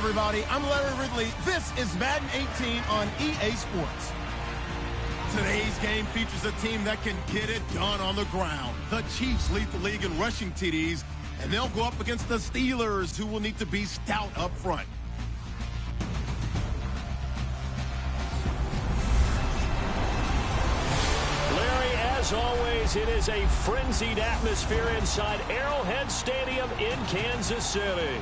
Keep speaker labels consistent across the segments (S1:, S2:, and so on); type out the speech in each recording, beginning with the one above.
S1: everybody. I'm Larry Ridley. This is Madden 18 on EA Sports. Today's game features a team that can get it done on the ground. The Chiefs lead the league in rushing TDs, and they'll go up against the Steelers, who will need to be stout up front.
S2: Larry, as always, it is a frenzied atmosphere inside Arrowhead Stadium in Kansas City.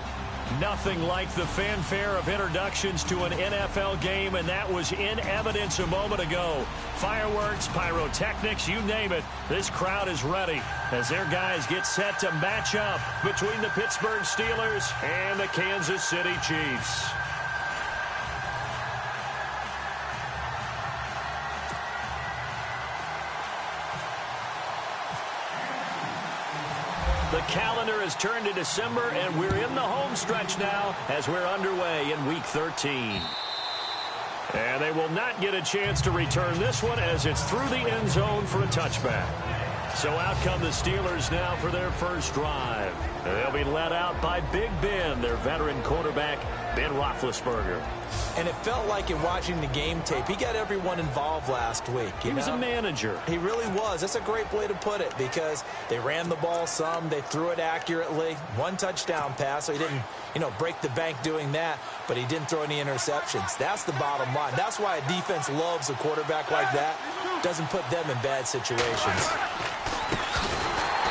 S2: Nothing like the fanfare of introductions to an NFL game, and that was in evidence a moment ago. Fireworks, pyrotechnics, you name it. This crowd is ready as their guys get set to match up between the Pittsburgh Steelers and the Kansas City Chiefs. The calendar has turned to December, and we're in the home stretch now as we're underway in Week 13. And they will not get a chance to return this one as it's through the end zone for a touchback. So out come the Steelers now for their first drive. They'll be led out by Big Ben, their veteran quarterback, Ben Roethlisberger.
S3: And it felt like in watching the game tape, he got everyone involved last week.
S2: He was a manager.
S3: He really was. That's a great way to put it because they ran the ball some. They threw it accurately. One touchdown pass, so he didn't, break the bank doing that, but he didn't throw any interceptions. That's the bottom line. That's why a defense loves a quarterback like that. Doesn't put them in bad situations.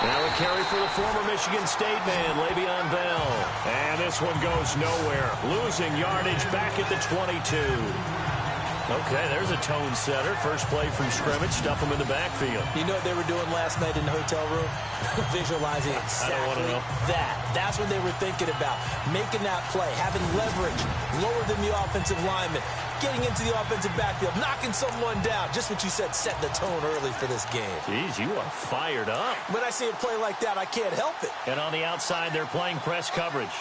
S2: Now a carry for the former Michigan State man, Le'Veon Bell. And this one goes nowhere. Losing yardage back at the 22. Okay, there's a tone setter. First play from scrimmage. Stuff him in the backfield.
S3: You know what they were doing last night in the hotel room? Visualizing exactly that. That's what they were thinking about. Making that play, having leverage, lower than the offensive lineman, getting into the offensive backfield, knocking someone down. Just what you said, set the tone early for this game.
S2: Jeez, you are fired up.
S3: When I see a play like that, I can't help it.
S2: And on the outside, they're playing press coverage.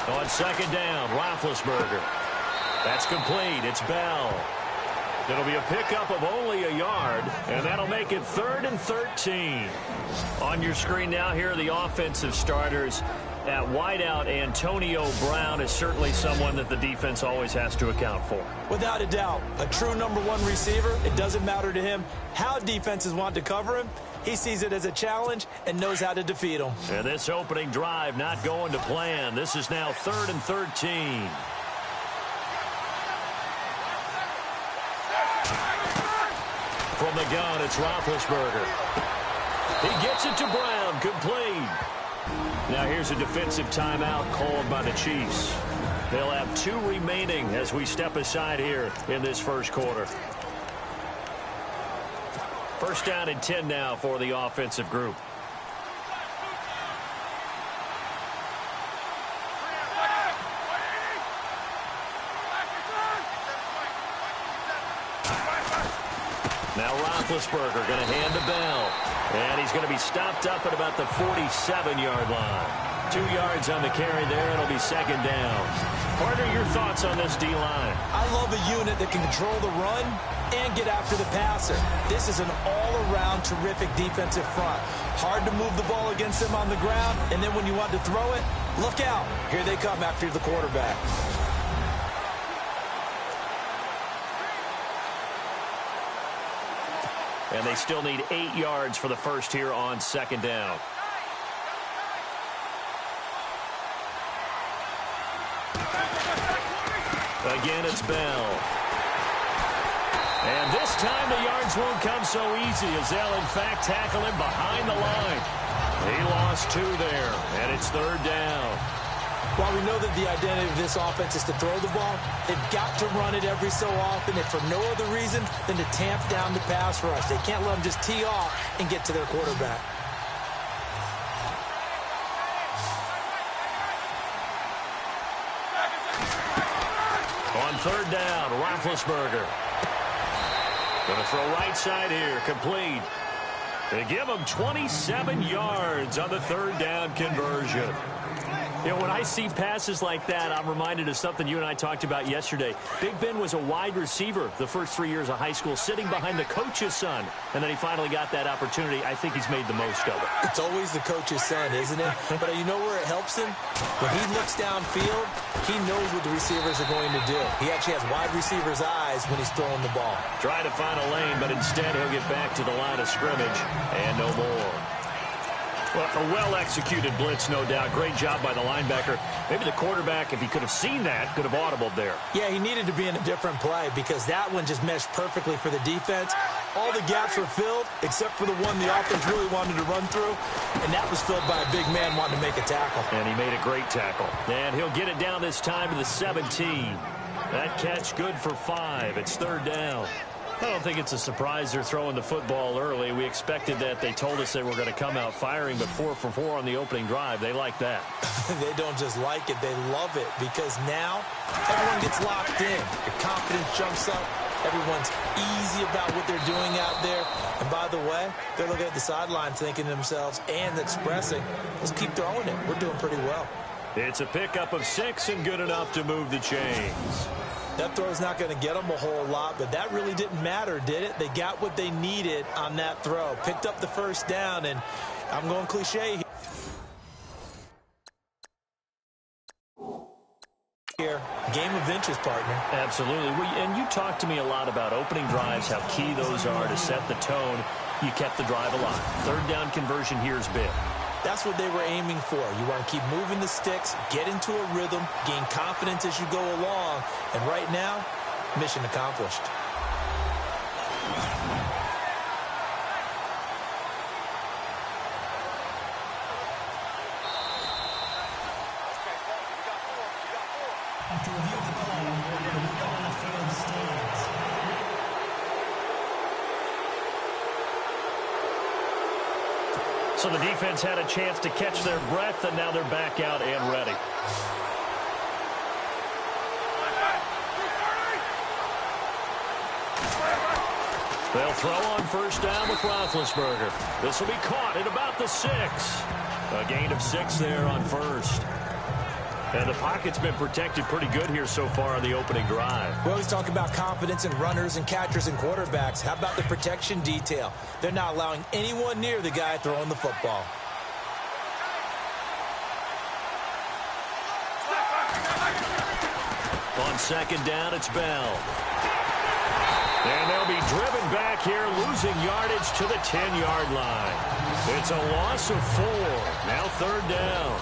S2: On second down, Roethlisberger. That's complete. It's Bell. It'll be a pickup of only a yard, and that'll make it 3rd and 13. On your screen now, here are the offensive starters. At wideout, Antonio Brown is certainly someone that the defense always has to account for.
S3: Without a doubt, a true #1 receiver. It doesn't matter to him how defenses want to cover him. He sees it as a challenge and knows how to defeat them.
S2: And this opening drive not going to plan. This is now 3rd and 13. From the gun, it's Roethlisberger. He gets it to Brown, complete. Now here's a defensive timeout called by the Chiefs. They'll have 2 remaining as we step aside here in this first quarter. First down and 10 now for the offensive group. Now Roethlisberger going to hand to Bell. And he's going to be stopped up at about the 47-yard line. 2 yards on the carry there. It'll be second down. Partner, your thoughts on this D-line?
S3: I love a unit that can control the run and get after the passer. This is an all-around terrific defensive front. Hard to move the ball against them on the ground, and then when you want to throw it, look out. Here they come after the quarterback.
S2: And they still need 8 yards for the first here on second down. Again, it's Bell. And this time the yards won't come so easy as they'll, in fact, tackle him behind the line. He lost 2 there, and it's 3rd down.
S3: While we know that the identity of this offense is to throw the ball, they've got to run it every so often, and for no other reason than to tamp down the pass rush. They can't let them just tee off and get to their quarterback.
S2: On 3rd down, Roethlisberger. Going to throw right side here, complete. They give him 27 yards on the 3rd down conversion. You know, when I see passes like that, I'm reminded of something you and I talked about yesterday. Big Ben was a wide receiver the first 3 years of high school, sitting behind the coach's son, and then he finally got that opportunity. I think he's made the most of it.
S3: It's always the coach's son, isn't it? But you know where it helps him? When he looks downfield, he knows what the receivers are going to do. He actually has wide receivers' eyes when he's throwing the ball.
S2: Trying to find a lane, but instead he'll get back to the line of scrimmage, and no more. Well, a well-executed blitz, no doubt. Great job by the linebacker. Maybe the quarterback, if he could have seen that, could have audibled there.
S3: Yeah, he needed to be in a different play because that one just meshed perfectly for the defense. All the gaps were filled except for the one the offense really wanted to run through, and that was filled by a big man wanting to make a tackle.
S2: And he made a great tackle. And he'll get it down this time to the 17. That catch good for 5. It's third down. I don't think it's a surprise they're throwing the football early. We expected that. They told us they were going to come out firing, but 4 for 4 on the opening drive. They like that.
S3: They don't just like it. They love it because now everyone gets locked in. Your confidence jumps up. Everyone's easy about what they're doing out there. And by the way, they're looking at the sideline thinking to themselves and expressing, let's keep throwing it. We're doing pretty well.
S2: It's a pickup of 6 and good enough to move the chains.
S3: That throw's not going to get them a whole lot, but that really didn't matter, did it? They got what they needed on that throw. Picked up the first down, and I'm going cliche here. Game of inches, partner.
S2: Absolutely. And you talked to me a lot about opening drives, how key those are to set the tone. You kept the drive alive. Third down conversion here is big.
S3: That's what they were aiming for. You want to keep moving the sticks, get into a rhythm, gain confidence as you go along. And right now, mission accomplished.
S4: After reviewing the play, the leader on the field stands.
S2: So the defense had a chance to catch their breath, and now they're back out and ready. They'll throw on first down with Roethlisberger. This will be caught at about the 6. A gain of 6 there on first. And the pocket's been protected pretty good here so far on the opening drive.
S3: We always talk about confidence in runners and catchers and quarterbacks. How about the protection detail? They're not allowing anyone near the guy throwing the football.
S2: On second down, it's Bell. And they'll be driven back here, losing yardage to the 10-yard line. It's a loss of 4. Now third down.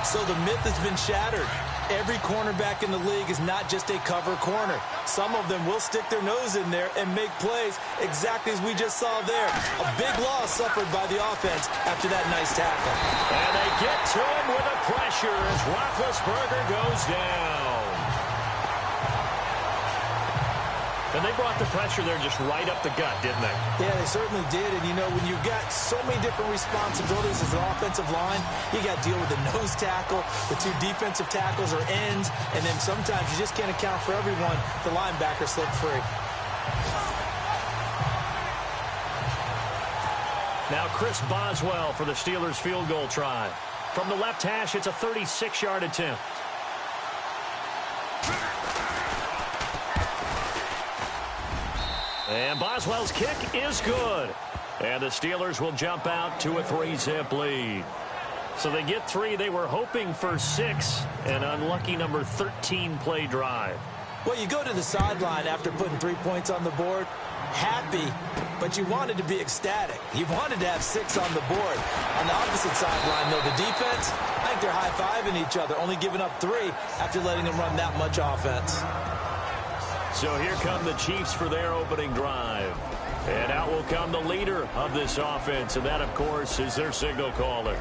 S3: So the myth has been shattered. Every cornerback in the league is not just a cover corner. Some of them will stick their nose in there and make plays exactly as we just saw there. A big loss suffered by the offense after that nice tackle.
S2: And they get to him with a pressure as Roethlisberger goes down. And they brought the pressure there just right up the gut, didn't they?
S3: Yeah, they certainly did. And, you know, when you've got so many different responsibilities as an offensive line, you got to deal with the nose tackle, the 2 defensive tackles or ends, and then sometimes you just can't account for everyone. The linebacker slipped free.
S2: Now Chris Boswell for the Steelers field goal try. From the left hash, it's a 36-yard attempt. And Boswell's kick is good. And the Steelers will jump out to a 3-zip lead. So they get 3. They were hoping for 6. An unlucky number 13 play drive.
S3: Well, you go to the sideline after putting 3 points on the board, happy, but you wanted to be ecstatic. You wanted to have 6 on the board. On the opposite sideline, though, the defense, I think they're high-fiving each other, only giving up 3 after letting them run that much offense.
S2: So here come the Chiefs for their opening drive. And out will come the leader of this offense, and that, of course, is their signal caller.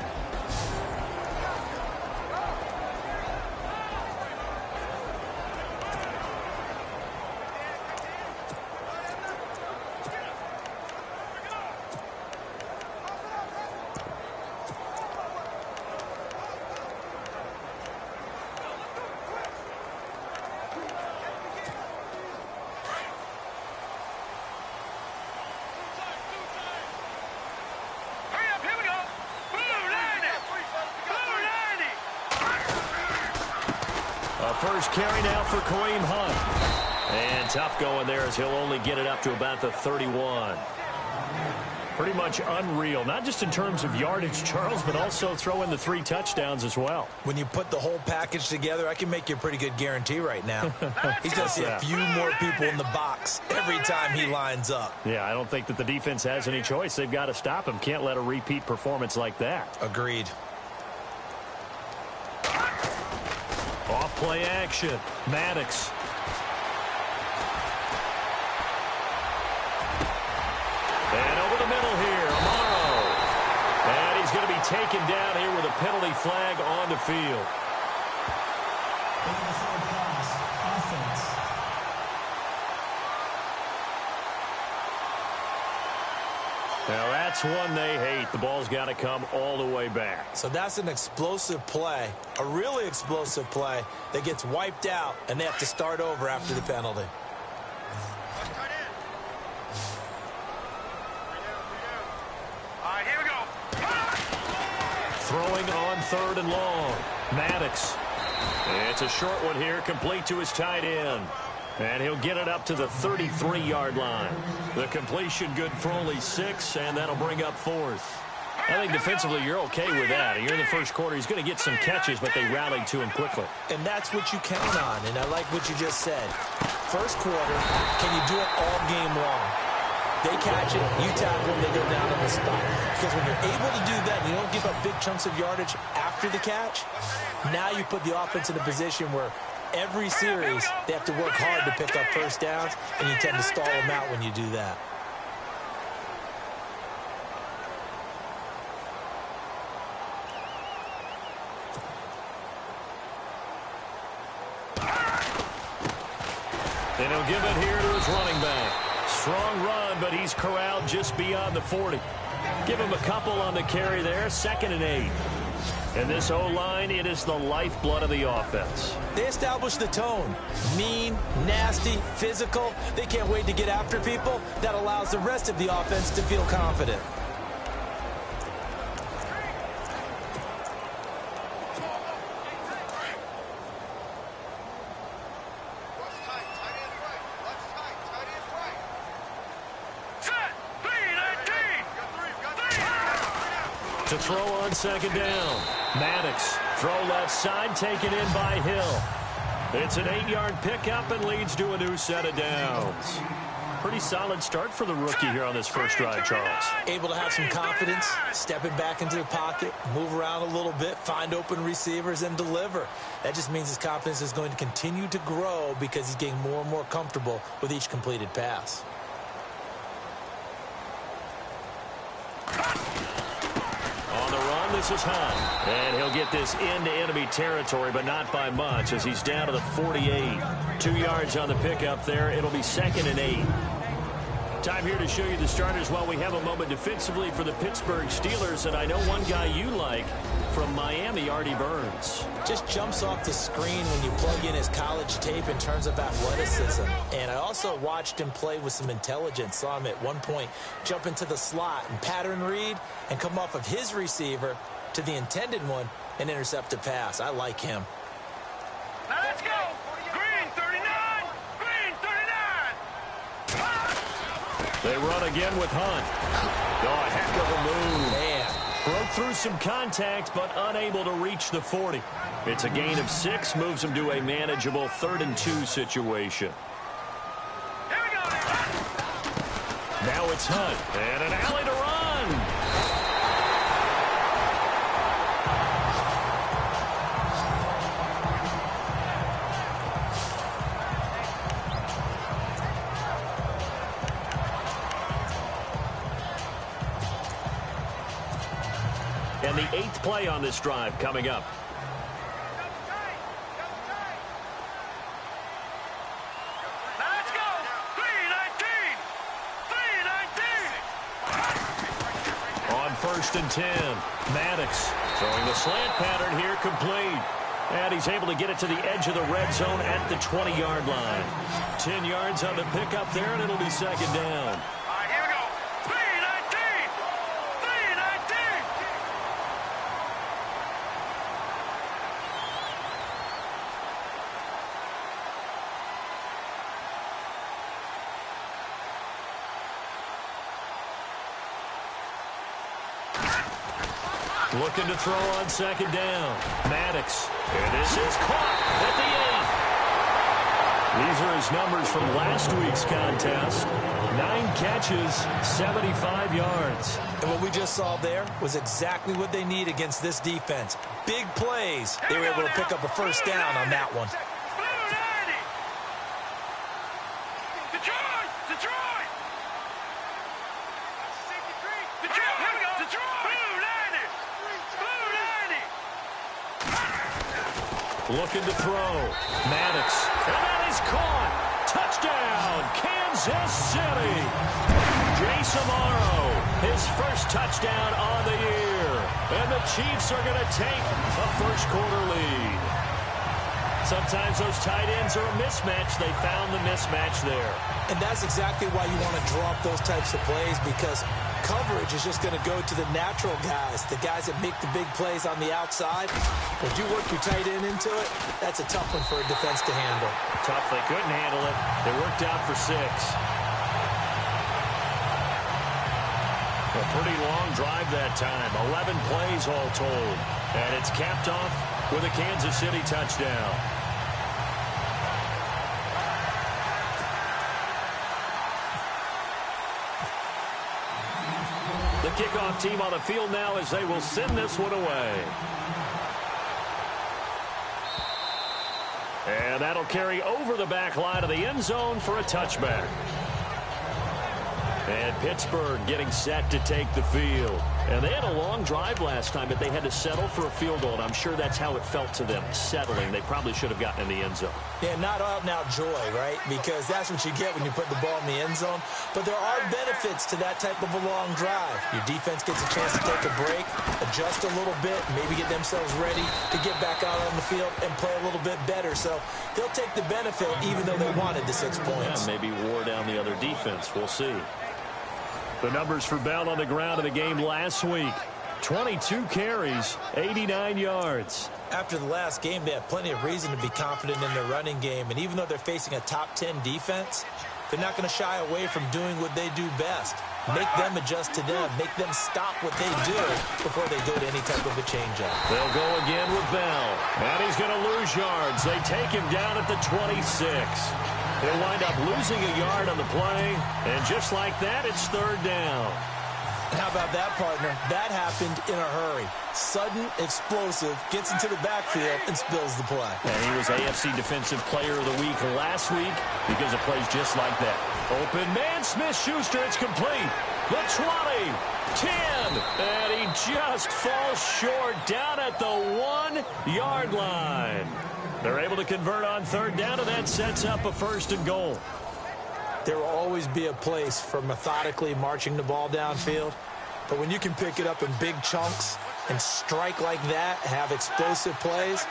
S2: first carry now for Kareem Hunt. And tough going there as he'll only get it up to about the 31. Pretty much unreal, not just in terms of yardage, Charles, but also throw in the 3 touchdowns as well.
S3: When you put the whole package together, I can make you a pretty good guarantee right now. He's going to see a few more people in the box every time he lines up.
S2: Yeah, I don't think that the defense has any choice. They've got to stop him. Can't let a repeat performance like that.
S3: Agreed.
S2: Off play action. Maddox. And over the middle here, Amaro. And he's going to be taken down here with a penalty flag on the field. Now that's one they hate. The ball's got to come all the way back.
S3: So that's an explosive play, a really explosive play that gets wiped out, and they have to start over after the penalty.
S2: Throwing on 3rd and long. Maddox. It's a short one here, complete to his tight end. And he'll get it up to the 33-yard line. The completion good for only 6, and that'll bring up 4th. I think defensively you're okay with that. Here in the first quarter, he's going to get some catches, but they rallied to him quickly.
S3: And that's what you count on, and I like what you just said. First quarter, can you do it all game long? They catch it, you tackle them, they go down on the spot. Because when you're able to do that, you don't give up big chunks of yardage after the catch, now you put the offense in a position where every series they have to work hard to pick up first downs, and you tend to stall them out when you do that.
S2: And he'll give it here to his running back. Strong run, but he's corralled just beyond the 40. Give him a couple on the carry there. 2nd and 8. And this O-line, it is the lifeblood of the offense.
S3: They establish the tone. Mean, nasty, physical. They can't wait to get after people. That allows the rest of the offense to feel confident.
S2: To throw on 2nd down. Maddox, throw left side, taken in by Hill. It's an 8-yard pickup and leads to a new set of downs. Pretty solid start for the rookie here on this first drive, Charles.
S3: Able to have some confidence, stepping back into the pocket, move around a little bit, find open receivers, and deliver. That just means his confidence is going to continue to grow because he's getting more and more comfortable with each completed pass. This is Hunt, and he'll get this into enemy territory, but not by much as he's down to the 48. 2 yards on the pickup there. It'll be 2nd and 8. Time here to show you the starters while we have a moment defensively for the Pittsburgh Steelers, and I know one guy you like from Miami, Artie Burns. Just jumps off the screen when you plug in his college tape in terms of athleticism. And I also watched him play with some intelligence. Saw him at one point jump into the slot and pattern read and come off of his receiver to the intended one and intercept a pass. I like him.
S5: Now let's go. Green 39. Green 39.
S2: They run again with Hunt. Oh, a heck of a move.
S3: Man.
S2: Broke through some contact, but unable to reach the 40. It's a gain of 6, moves him to a manageable 3rd and 2 situation.
S5: Here we go.
S2: Now it's Hunt, and an alley to run. And the 8th play on this drive coming up.
S5: Now let's go. 319. 319.
S2: On 1st and 10, Maddox throwing the slant pattern here, complete. And he's able to get it to the edge of the red zone at the 20-yard line. 10 yards on the pickup there, and it'll be 2nd down.
S5: All right, here we go. 319. 319.
S2: Looking to throw on second down. Maddox. And this is caught at the 8. These are his numbers from last week's contest. 9 catches, 75 yards.
S3: And what we just saw there was exactly what they need against this defense. Big plays. They were able to pick up a first down on that one.
S2: Looking to throw. Maddox. And that is caught. Touchdown, Kansas City. Jason Morrow, his first touchdown on the year. And the Chiefs are going to take a first-quarter lead. Sometimes those tight ends are a mismatch. They found the mismatch there.
S3: And that's exactly why you want to draw up those types of plays, because coverage is just going to go to the natural guys, the guys that make the big plays on the outside. When you work your tight end into it, that's a tough one for a defense to handle.
S2: Tough. They couldn't handle it. They worked out for 6. A pretty long drive that time. 11 plays all told. And it's capped off with a Kansas City touchdown. The kickoff team on the field now as they will send this one away. And that'll carry over the back line of the end zone for a touchback. And Pittsburgh getting set to take the field. And they had a long drive last time, but they had to settle for a field goal. And I'm sure that's how it felt to them, settling. They probably should have gotten in the end zone.
S3: Yeah, not out-and-out joy, right? Because that's what you get when you put the ball in the end zone. But there are benefits to that type of a long drive. Your defense gets a chance to take a break, adjust a little bit, maybe get themselves ready to get back out on the field and play a little bit better. So they'll take the benefit even though they wanted the 6 points.
S2: Yeah, maybe wore down the other defense. We'll see. The numbers for Bell on the ground in the game last week. 22 carries, 89 yards.
S3: After the last game, they have plenty of reason to be confident in their running game. And even though they're facing a top 10 defense, they're not going to shy away from doing what they do best. Make them adjust to them. Make them stop what they do before they go to any type of a change-up.
S2: They'll go again with Bell. And he's going to lose yards. They take him down at the 26. He'll wind up losing a yard on the play. And just like that, it's 3rd down.
S3: How about that, partner? That happened in a hurry. Sudden, explosive, gets into the backfield, and spills the play.
S2: And he was AFC Defensive Player of the Week last week because of plays just like that. Open man, Smith-Schuster, it's complete. The 20, 10, and he just falls short down at the 1-yard line. They're able to convert on 3rd down, and that sets up a 1st and goal.
S3: There will always be a place for methodically marching the ball downfield. But when you can pick it up in big chunks and strike like that, have explosive plays,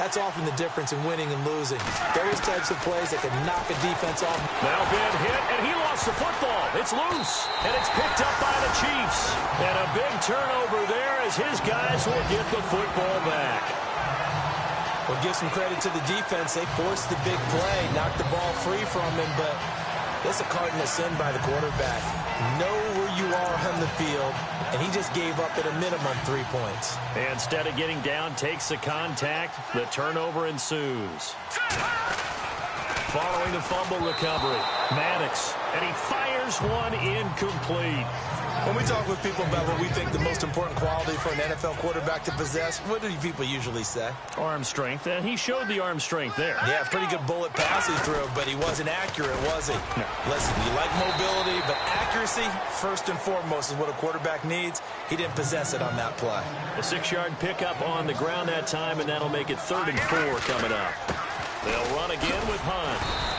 S3: that's often the difference in winning and losing. Those types of plays that can knock a defense off.
S2: Now been hit, and he lost the football. It's loose, and it's picked up by the Chiefs. And a big turnover there as his guys will get the football back.
S3: We'll give some credit to the defense. They forced the big play, knocked the ball free from him, but that's a cardinal sin by the quarterback. Know where you are on the field, and he just gave up at a minimum 3 points.
S2: And instead of getting down, takes the contact. The turnover ensues. Following the fumble recovery, Maddox, and he fires one incomplete.
S3: When we talk with people about what we think the most important quality for an NFL quarterback to possess, what do people usually say?
S2: Arm strength, and he showed the arm strength there.
S3: Yeah, pretty good bullet pass he threw, but he wasn't accurate, was he?
S2: No.
S3: Listen, you like mobility, but accuracy, first and foremost, is what a quarterback needs. He didn't possess it on that play.
S2: A 6-yard pickup on the ground that time, and that'll make it 3rd and 4 coming up. They'll run again with Hunt.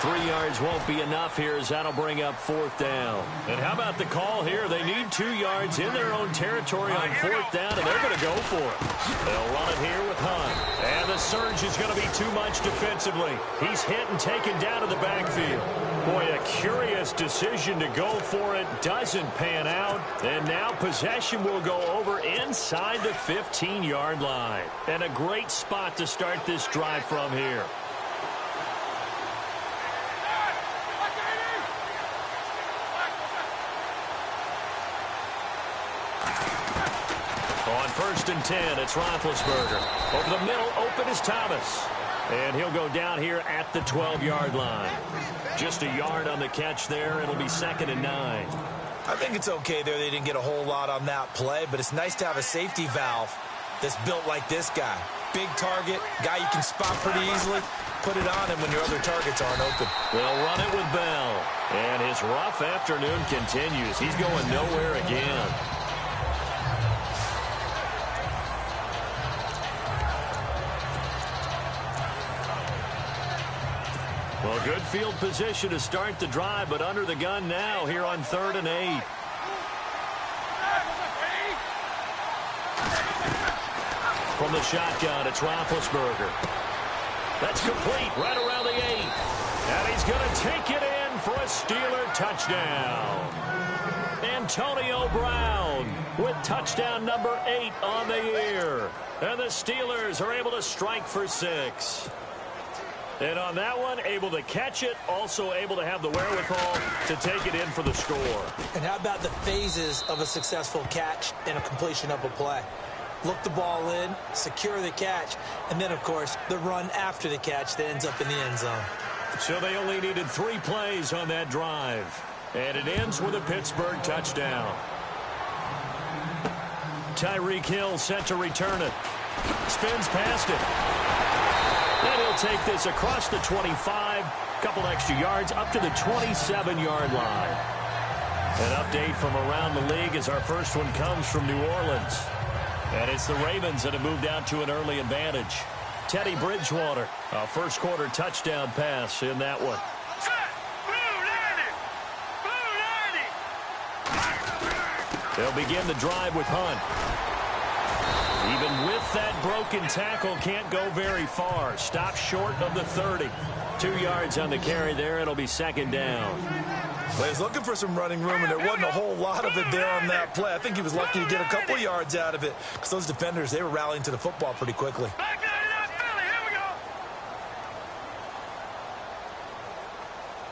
S2: 3 yards won't be enough here as that'll bring up 4th down. And how about the call here? They need 2 yards in their own territory on 4th down, and they're going to go for it. They'll run it here with Hunt. And the surge is going to be too much defensively. He's hit and taken down to the backfield. Boy, a curious decision to go for it. Doesn't pan out. And now possession will go over inside the 15-yard line. And a great spot to start this drive from here. On 1st and 10, it's Roethlisberger. Over the middle, open is Thomas. And he'll go down here at the 12-yard line. Just a yard on the catch there. It'll be 2nd and 9.
S3: I think it's okay there. They didn't get a whole lot on that play, but it's nice to have a safety valve that's built like this guy. Big target, guy you can spot pretty easily. Put it on him when your other targets aren't open.
S2: They'll run it with Bell. And his rough afternoon continues. He's going nowhere again. Well, good field position to start the drive, but under the gun now here on 3rd and 8. From the shotgun, it's Roethlisberger. That's complete right around the 8. And he's going to take it in for a Steeler touchdown. Antonio Brown with touchdown number 8 on the year. And the Steelers are able to strike for 6. And on that one, able to catch it, also able to have the wherewithal to take it in for the score.
S3: And how about the phases of a successful catch and a completion of a play? Look the ball in, secure the catch, and then, of course, the run after the catch that ends up in the end zone.
S2: So they only needed 3 plays on that drive. And it ends with a Pittsburgh touchdown. Tyreek Hill set to return it. Spins past it. And he'll take this across the 25, couple extra yards, up to the 27-yard line. An update from around the league as our first one comes from New Orleans. And it's the Ravens that have moved out to an early advantage. Teddy Bridgewater, a first-quarter touchdown pass in that one. They'll begin the drive with Hunt. Even with that broken tackle, can't go very far. Stop short of the 30. 2 yards on the carry there. It'll be 2nd down.
S3: Well, he's looking for some running room, and there wasn't a whole lot of it there on that play. I think he was lucky to get a couple yards out of it because those defenders, they were rallying to the football pretty quickly.
S5: Back there, Philly. Here we go.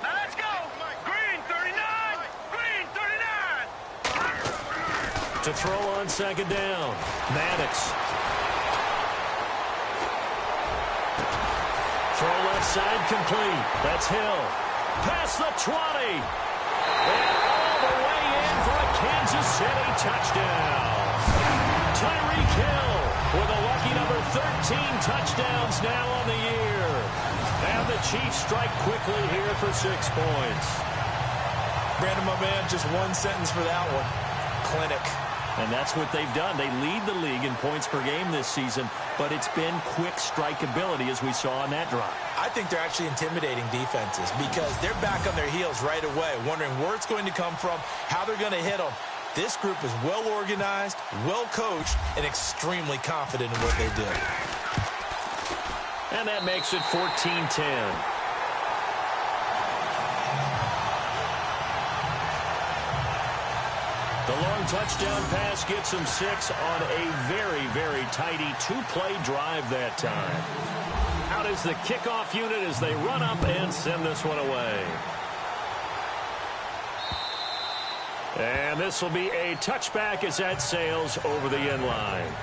S5: Now let's go. Green 39. Green 39.
S2: To throw on 2nd down. Maddox. Throw left side complete. That's Hill. Past the 20. And all the way in for a Kansas City touchdown. Tyreek Hill with a lucky number 13 touchdowns now on the year. And the Chiefs strike quickly here for 6 points.
S3: Brandon, my man, just one sentence for that one. Clinic.
S2: And that's what they've done. They lead the league in points per game this season, but it's been quick strikeability as we saw on that drive.
S3: I think they're actually intimidating defenses because they're back on their heels right away, wondering where it's going to come from, how they're going to hit them. This group is well organized, well coached, and extremely confident in what they do.
S2: And that makes it 14-10. The long touchdown pass gets him 6 on a very, very tidy 2-play drive that time. Out is the kickoff unit as they run up and send this one away. And this will be a touchback as that sails over the end line.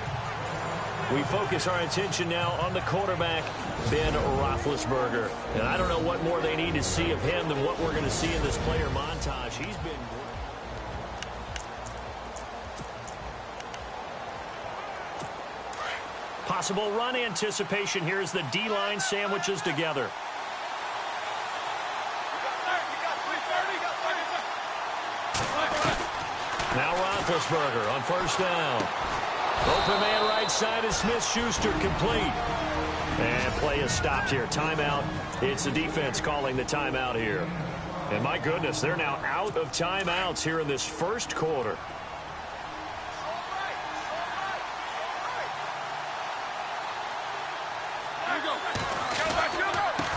S2: We focus our attention now on the quarterback, Ben Roethlisberger. And I don't know what more they need to see of him than what we're going to see in this player montage. He's been great. Possible run anticipation here as the D-line sandwiches together. Now Roethlisberger on 1st down. Open man right side is Smith-Schuster complete. And play is stopped here. Timeout. It's the defense calling the timeout here. And my goodness, they're now out of timeouts here in this first quarter.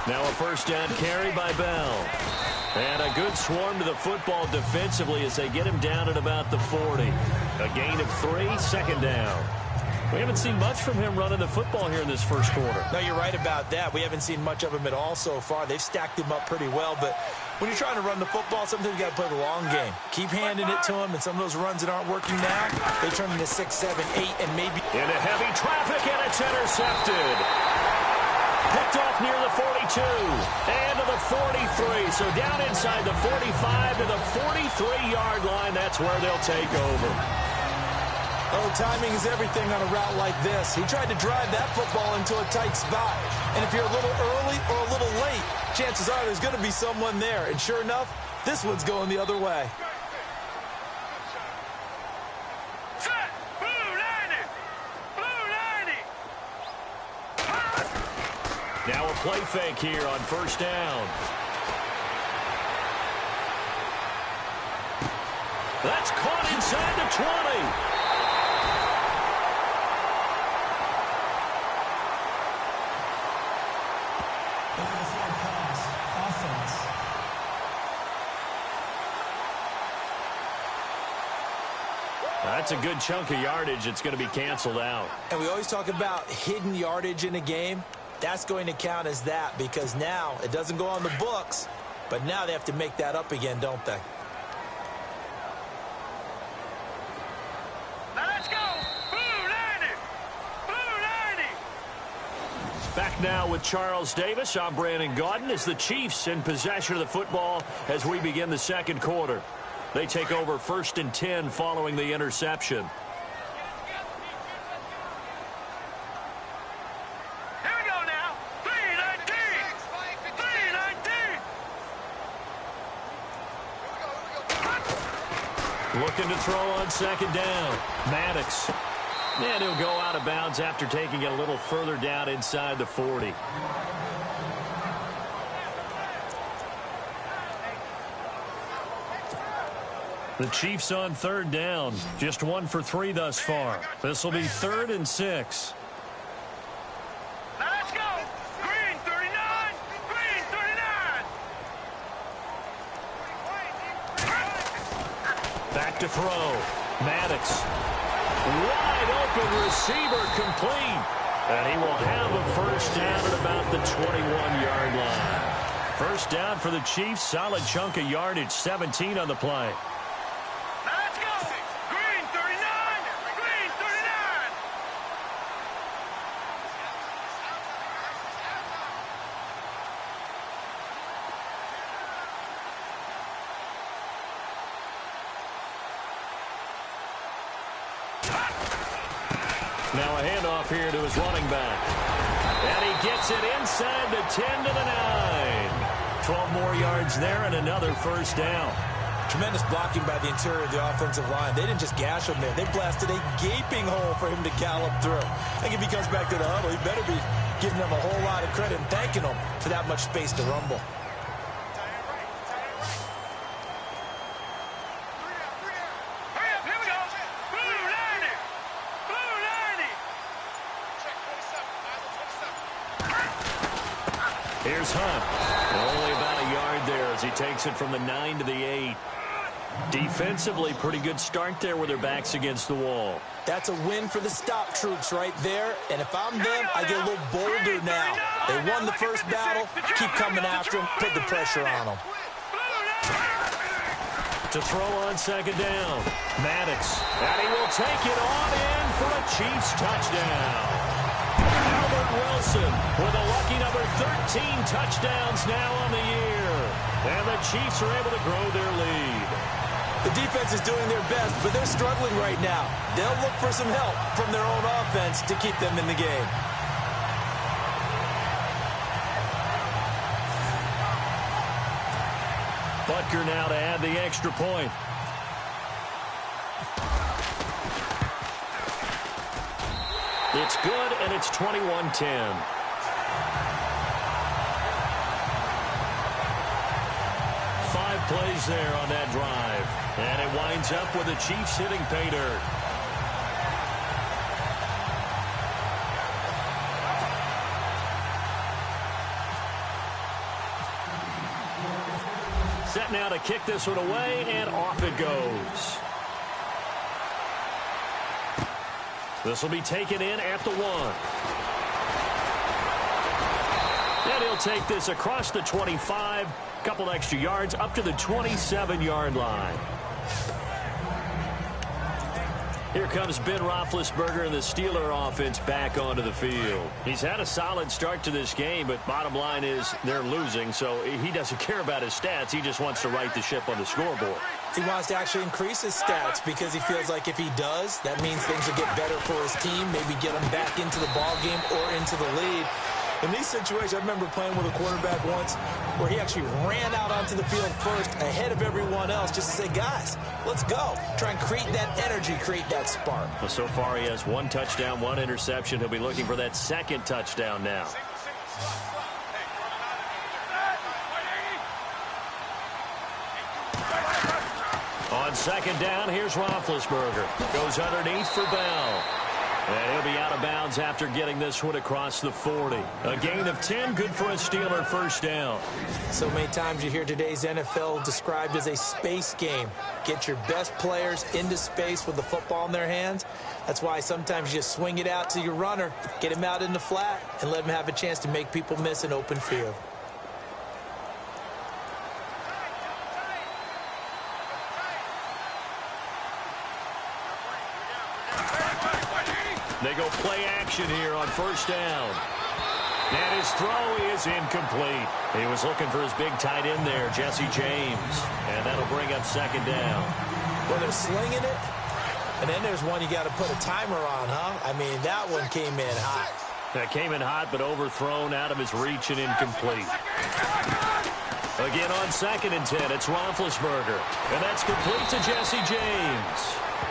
S2: Now a 1st down carry by Bell. And a good swarm to the football defensively as they get him down at about the 40. A gain of 3, 2nd down. We haven't seen much from him running the football here in this first quarter.
S3: No, you're right about that. We haven't seen much of him at all so far. They've stacked him up pretty well, but when you're trying to run the football, sometimes you got to play the long game. Keep handing it to him, and some of those runs that aren't working now, they turn into 6, 7, 8, and maybe...
S2: Into heavy traffic, and it's intercepted. Picked off near the 42 and to the 43. So down inside the 45 to the 43-yard line. That's where they'll take over.
S3: Oh, timing is everything on a route like this. He tried to drive that football into a tight spot. And if you're a little early or a little late, chances are there's going to be someone there. And sure enough, this one's going the other way.
S5: Set. Blue 90. Blue 90.
S2: Now a play fake here on first down. That's caught inside the 20. That's a good chunk of yardage. It's going to be canceled out.
S3: And we always talk about hidden yardage in a game. That's going to count as that because now it doesn't go on the books, but now they have to make that up again, don't they?
S5: Now let's go. Blue 90. Blue 90.
S2: Back now with Charles Davis. I'm Brandon Gaudin as the Chiefs in possession of the football as we begin the second quarter. They take over 1st and 10 following the interception.
S5: Here we go now. 319. 319.
S2: Looking to throw on second down. Maddox. And he'll go out of bounds after taking it a little further down inside the 40. The Chiefs on third down. Just 1 for 3 thus far. This will be 3rd and 6.
S5: Now let's go. Green 39. Green 39.
S2: Back to throw. Maddox. Wide open receiver complete. And he will have a first down at about the 21-yard line. First down for the Chiefs. Solid chunk of yardage. 17 on the play. Now a handoff here to his running back. And he gets it inside the 10 to the 9. 12 more yards there and another first down.
S3: Tremendous blocking by the interior of the offensive line. They didn't just gash him there. They blasted a gaping hole for him to gallop through. I think if he comes back to the huddle, he better be giving them a whole lot of credit and thanking them for that much space to rumble.
S2: Here's Hunt. Only about a yard there as he takes it from the 9 to the 8. Defensively, pretty good start there with their backs against the wall.
S3: That's a win for the stop troops right there. And if I'm them, I get a little bolder now. They won the first battle. Keep coming after them. Put the pressure on them.
S2: To throw on second down. Maddox. And he will take it on in for a Chiefs touchdown. Albert Wilson with a lucky number 13 touchdowns now on the year. And the Chiefs are able to grow their lead.
S3: The defense is doing their best, but they're struggling right now. They'll look for some help from their own offense to keep them in the game.
S2: Butker now to add the extra point. It's good, and it's 21-10. Five plays there on that drive. And it winds up with the Chiefs hitting pay dirt. Set now to kick this one away, and off it goes. This will be taken in at the 1. And he'll take this across the 25, couple extra yards up to the 27-yard line. Here comes Ben Roethlisberger and the Steeler offense back onto the field. He's had a solid start to this game, but bottom line is they're losing, so he doesn't care about his stats. He just wants to right the ship on the scoreboard.
S3: He wants to actually increase his stats because he feels like if he does, that means things will get better for his team, maybe get him back into the ball game or into the lead. In these situations, I remember playing with a quarterback once where he actually ran out onto the field first ahead of everyone else just to say, guys, let's go. Try and create that energy, create that spark.
S2: Well, so far he has 1 touchdown, 1 interception. He'll be looking for that second touchdown now. On second down, here's Roethlisberger. Goes underneath for Bell. And he'll be out of bounds after getting this one across the 40. A gain of 10, good for a Steeler first down.
S3: So many times you hear today's NFL described as a space game. Get your best players into space with the football in their hands. That's why sometimes you just swing it out to your runner, get him out in the flat, and let him have a chance to make people miss an open field.
S2: They go play action here on first down. And his throw is incomplete. He was looking for his big tight end there, Jesse James. And that'll bring up second down.
S3: Well, they're slinging it. And then there's one you got to put a timer on, huh? I mean, that one came in hot.
S2: That came in hot, but overthrown out of his reach and incomplete. Again on second and 10, it's Roethlisberger. And that's complete to Jesse James.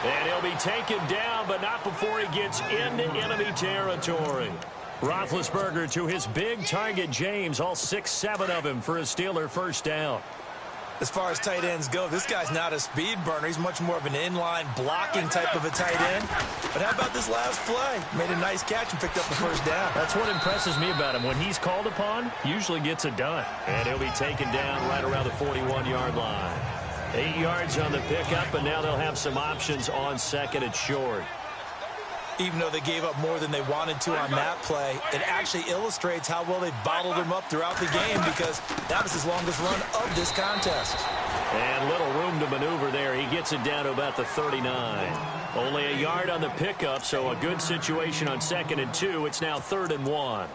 S2: And he'll be taken down, but not before he gets into enemy territory. Roethlisberger to his big target, James, all 6-7 of him for a Steeler first down.
S3: As far as tight ends go, this guy's not a speed burner. He's much more of an inline blocking type of a tight end. But how about this last play? Made a nice catch and picked up the first down.
S2: That's what impresses me about him. When he's called upon, usually gets it done. And he'll be taken down right around the 41-yard line. 8 yards on the pickup, and now they'll have some options on second and short.
S3: Even though they gave up more than they wanted to on that play, it actually illustrates how well they bottled him up throughout the game because that was his longest run of this contest.
S2: And little room to maneuver there. He gets it down to about the 39. Only a yard on the pickup, so a good situation on second and 2. It's now 3rd and 1.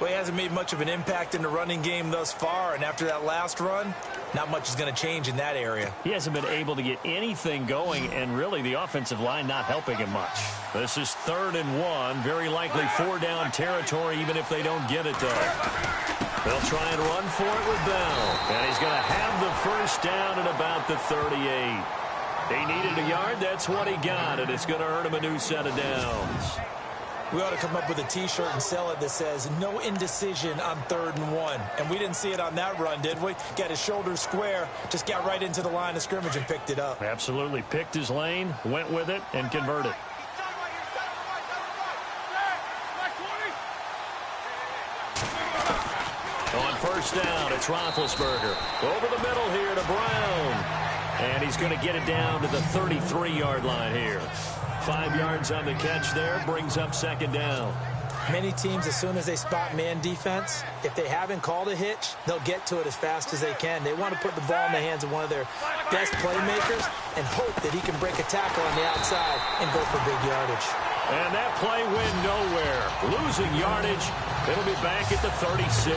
S3: Well, he hasn't made much of an impact in the running game thus far, and after that last run, not much is going to change in that area.
S2: He hasn't been able to get anything going, and really the offensive line not helping him much. This is 3rd and 1, very likely 4-down territory even if they don't get it though. They'll try and run for it with Bell, and he's going to have the first down at about the 38. He needed a yard, that's what he got, and it's going to earn him a new set of downs.
S3: We ought to come up with a T-shirt and sell it that says, no indecision on 3rd and 1. And we didn't see it on that run, did we? Got his shoulders square, just got right into the line of scrimmage and picked it up.
S2: Absolutely. Picked his lane, went with it, and converted. On first down, it's Roethlisberger. Over the middle here to Brown. And he's going to get it down to the 33-yard line here. 5 yards on the catch there, brings up second down.
S3: Many teams, as soon as they spot man defense, if they haven't called a hitch, they'll get to it as fast as they can. They want to put the ball in the hands of one of their best playmakers and hope that he can break a tackle on the outside and go for big yardage.
S2: And that play went nowhere. Losing yardage, it'll be back at the 36.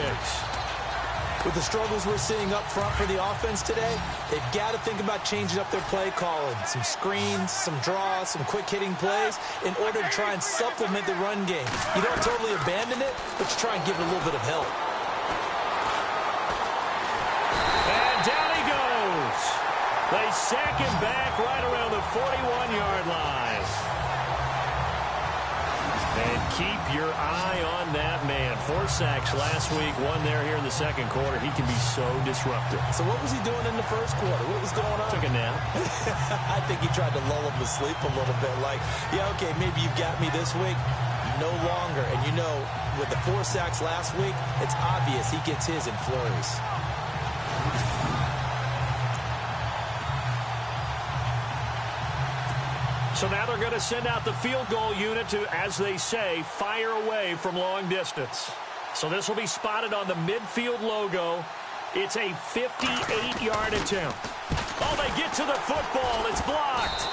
S3: With the struggles we're seeing up front for the offense today, they've got to think about changing up their play calling. Some screens, some draws, some quick-hitting plays in order to try and supplement the run game. You don't totally abandon it, but you try and give it a little bit of help.
S2: And down he goes. They sack him back right around the 41-yard line. And keep your eye on that man. 4 sacks last week, 1 there here in the second quarter. He can be so disruptive.
S3: So what was he doing in the first quarter? What was going on?
S2: Took a nap.
S3: I think he tried to lull him to sleep a little bit. Like, yeah, okay, maybe you've got me this week. No longer. And you know, with the 4 sacks last week, it's obvious he gets his in flurries.
S2: So now they're going to send out the field goal unit to, as they say, fire away from long distance. So this will be spotted on the midfield logo. It's a 58-yard attempt. Oh, they get to the football. It's blocked.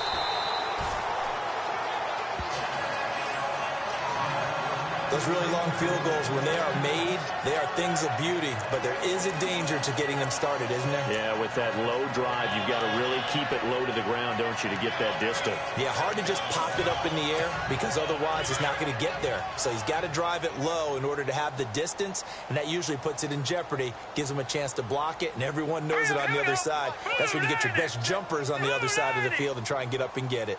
S3: Those really long field goals, when they are made, they are things of beauty. But there is a danger to getting them started, isn't there?
S2: Yeah, with that low drive, you've got to really keep it low to the ground, don't you, to get that distance.
S3: Yeah, hard to just pop it up in the air because otherwise it's not going to get there. So he's got to drive it low in order to have the distance, and that usually puts it in jeopardy, gives him a chance to block it, and everyone knows it on the other side. That's when you get your best jumpers on the other side of the field and try and get up and get it.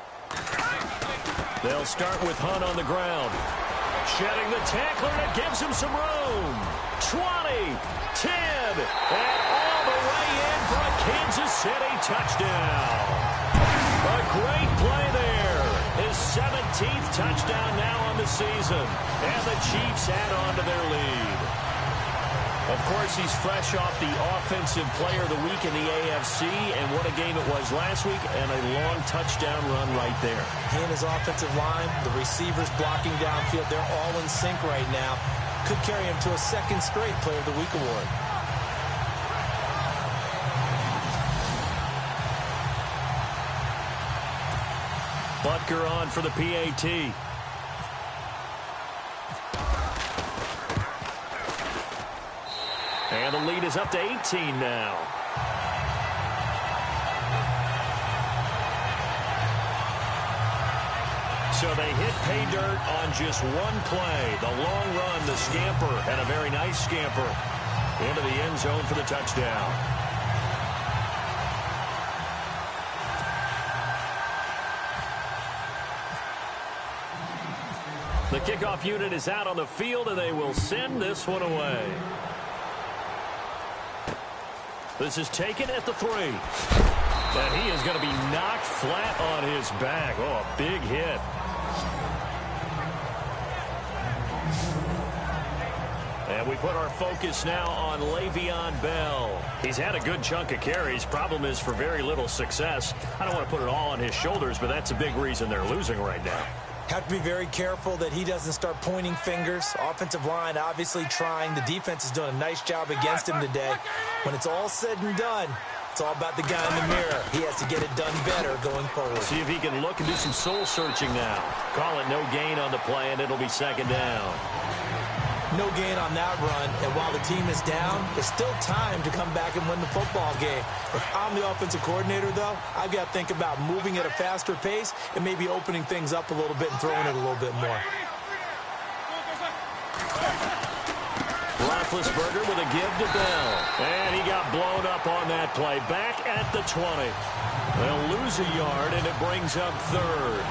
S2: They'll start with Hunt on the ground. Shedding the tackler, and it gives him some room. 20, 10, and all the way in for a Kansas City touchdown. A great play there. His 17th touchdown now on the season. And the Chiefs add on to their lead. Of course, he's fresh off the Offensive Player of the Week in the AFC, and what a game it was last week, and a long touchdown run right there.
S3: He and his offensive line, the receivers blocking downfield, they're all in sync right now. Could carry him to a second straight Player of the Week award.
S2: Butker on for the PAT. And the lead is up to 18 now. So they hit pay dirt on just one play. The long run, the scamper, and a very nice scamper into the end zone for the touchdown. The kickoff unit is out on the field, and they will send this one away. This is taken at the 3. And he is going to be knocked flat on his back. Oh, a big hit. And we put our focus now on Le'Veon Bell. He's had a good chunk of carries. Problem is for very little success. I don't want to put it all on his shoulders, but that's a big reason they're losing right now.
S3: Have to be very careful that he doesn't start pointing fingers. Offensive line obviously trying. The defense is doing a nice job against him today. When it's all said and done, it's all about the guy in the mirror. He has to get it done better going forward.
S2: See if he can look and do some soul searching now. Call it no gain on the play, and it'll be second down.
S3: No gain on that run, and while the team is down, there's still time to come back and win the football game. If I'm the offensive coordinator, though, I've got to think about moving at a faster pace and maybe opening things up a little bit and throwing it a little bit more.
S2: Roethlisberger with a give to Bell. And he got blown up on that play. Back at the 20. They'll lose a yard, and it brings up third.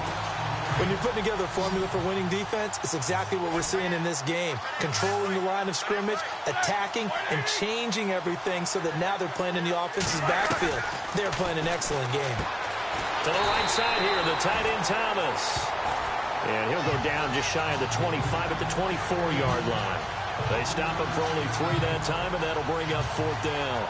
S3: When you're putting together a formula for winning defense, it's exactly what we're seeing in this game. Controlling the line of scrimmage, attacking, and changing everything so that now they're playing in the offense's backfield. They're playing an excellent game.
S2: To the right side here, the tight end Thomas. And he'll go down just shy of the 25 at the 24-yard line. They stop him for only 3 that time, and that'll bring up fourth down.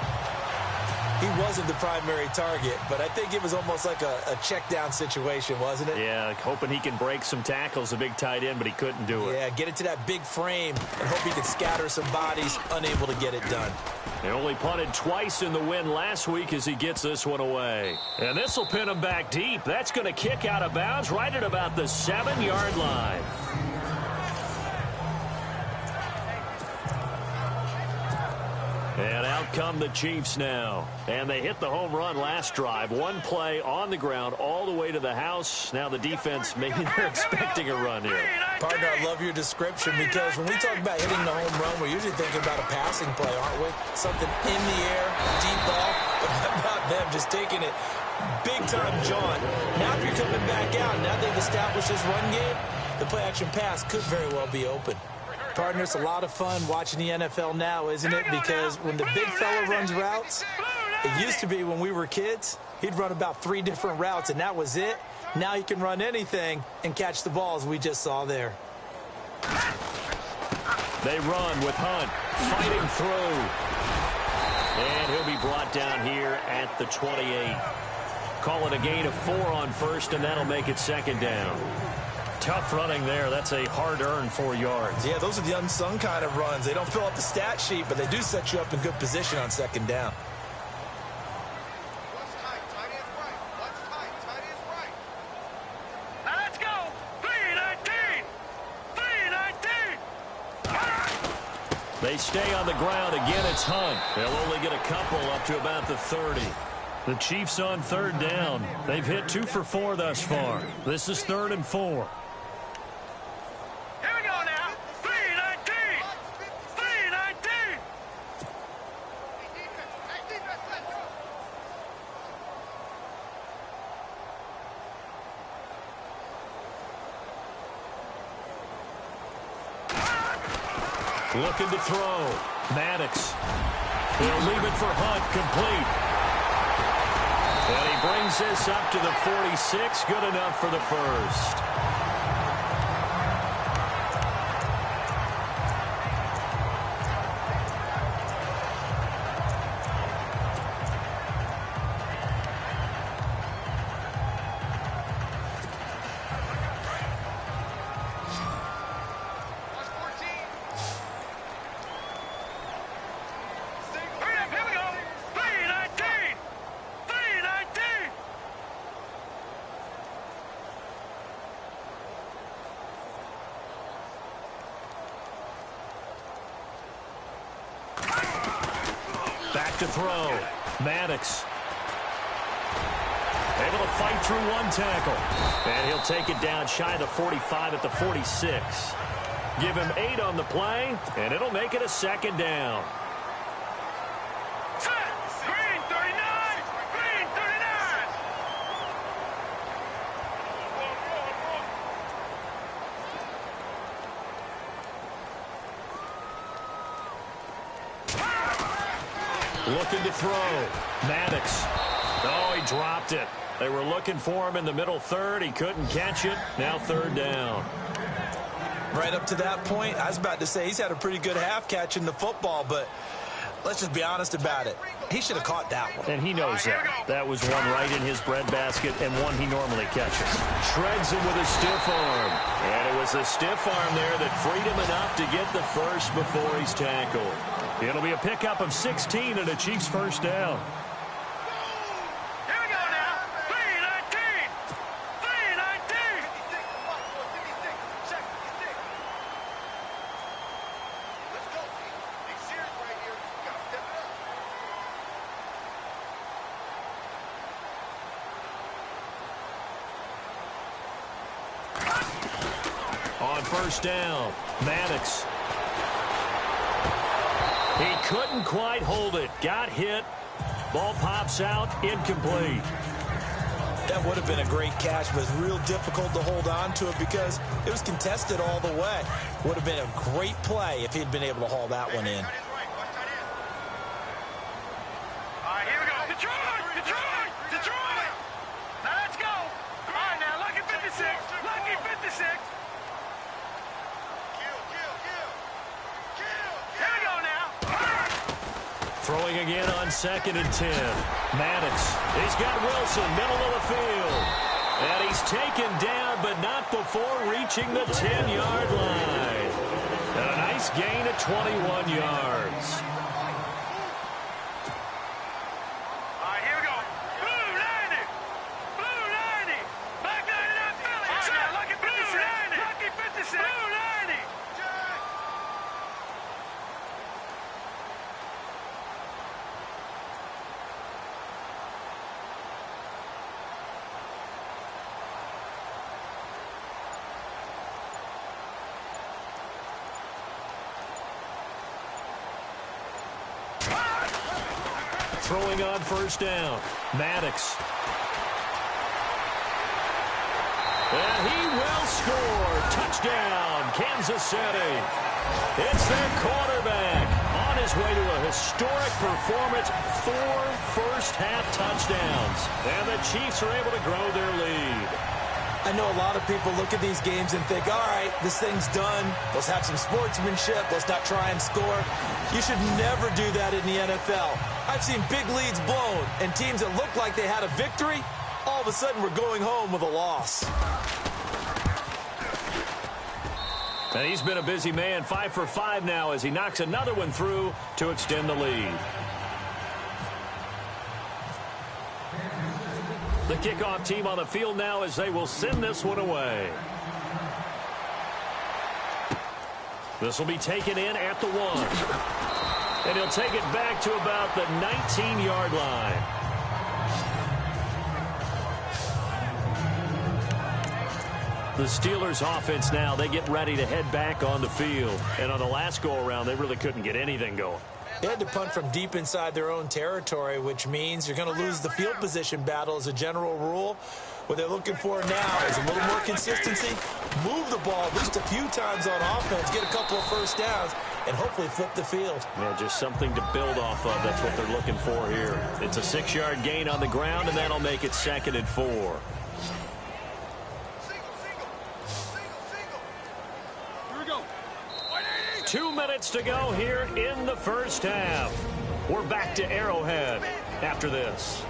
S3: He wasn't the primary target, but I think it was almost like a check down situation, wasn't it?
S2: Yeah, hoping he can break some tackles, a big tight end, but he couldn't do it.
S3: Yeah, get it to that big frame and hope he can scatter some bodies, unable to get it done.
S2: He only punted twice in the win last week as he gets this one away. And this will pin him back deep. That's going to kick out of bounds right at about the 7-yard line. And out come the Chiefs now. And they hit the home run last drive. One play on the ground all the way to the house. Now the defense, maybe they're expecting a run here.
S3: Partner, I love your description because when we talk about hitting the home run, we're usually thinking about a passing play, aren't we? Something in the air, deep ball. But how about them just taking it big time, John? Now if you're coming back out, now they've established this run game, the play-action pass could very well be open. Partner, it's a lot of fun watching the NFL now, isn't it? Because when the big fella runs routes, it used to be when we were kids, he'd run about 3 different routes, and that was it. Now he can run anything and catch the balls we just saw there.
S2: They run with Hunt fighting through. And he'll be brought down here at the 28. call it a gain of 4 on first, and that'll make it second down. Tough running there. That's a hard-earned 4 yards.
S3: Yeah, those are the unsung kind of runs. They don't fill up the stat sheet, but they do set you up in good position on second down.
S5: Now let's go. 3-19. 3-19.
S2: They stay on the ground. Again, it's Hunt. They'll only get a couple up to about the 30. The Chiefs on third down. They've hit 2 for 4 thus far. This is 3rd and 4.
S5: Here we go now. 3-19. 3-19.
S2: Looking to throw. Maddox. He'll leave it for Hunt. Complete. And he brings this up to the 46. Good enough for the first.
S5: Here we go. 3-19. 3-19.
S2: Back to throw. Maddox. Able to fight through one tackle. And he'll take it down shy of the 45 at the 46. Give him 8 on the play, and it'll make it a second down.
S5: Set. Green 39. Green 39.
S2: Looking to throw. Maddox. Oh, he dropped it. They were looking for him in the middle third. He couldn't catch it. Now third down.
S3: Right up to that point, I was about to say he's had a pretty good half catching the football, but let's just be honest about it. He should have caught that one.
S2: And he knows that. That was one right in his breadbasket and one he normally catches. Shreds him with a stiff arm. And it was the stiff arm there that freed him enough to get the first before he's tackled. It'll be a pickup of 16 and a Chiefs first down.
S5: Here we go now. 3-19. 3-19.
S2: On first down, Maddox. He couldn't quite hold it. Got hit. Ball pops out. Incomplete.
S3: That would have been a great catch, but it's real difficult to hold on to it because it was contested all the way. Would have been a great play if he'd been able to haul that one in.
S5: All right, here we go. Detroit! Detroit! Detroit! Now let's go. All right, now, lucky 56. Lucky 56. Here we go now.
S2: Throwing again on 2nd and 10. Maddox. He's got Wilson, middle of the field. And he's taken down, but not before reaching the 10-yard line. And a nice gain of 21 yards.
S5: All right, here we go. Blue 90. Blue 90. Black 99 Philly. All right, now, lucky 56. Lucky 56. Blue 90.
S2: Throwing on first down. Maddox. And he will score. Touchdown, Kansas City. It's their quarterback on his way to a historic performance. 4 first-half touchdowns. And the Chiefs are able to grow their lead.
S3: I know a lot of people look at these games and think, all right, this thing's done. Let's have some sportsmanship. Let's not try and score. You should never do that in the NFL. I've seen big leads blown and teams that looked like they had a victory all of a sudden we're going home with a loss.
S2: And he's been a busy man, 5 for 5 now as he knocks another one through to extend the lead. The kickoff team on the field now as they will send this one away. This will be taken in at the 1. And he'll take it back to about the 19-yard line. The Steelers offense now, they get ready to head back on the field. And on the last go-around, they really couldn't get anything going.
S3: They had to punt from deep inside their own territory, which means you're going to lose the field position battle as a general rule. What they're looking for now is a little more consistency, move the ball at least a few times on offense, get a couple of first downs, and hopefully flip the field.
S2: Yeah, just something to build off of. That's what they're looking for here. It's a 6-yard gain on the ground, and that'll make it 2nd and 4.
S5: Here we go.
S2: 2 minutes to go here in the first half. We're back to Arrowhead after this.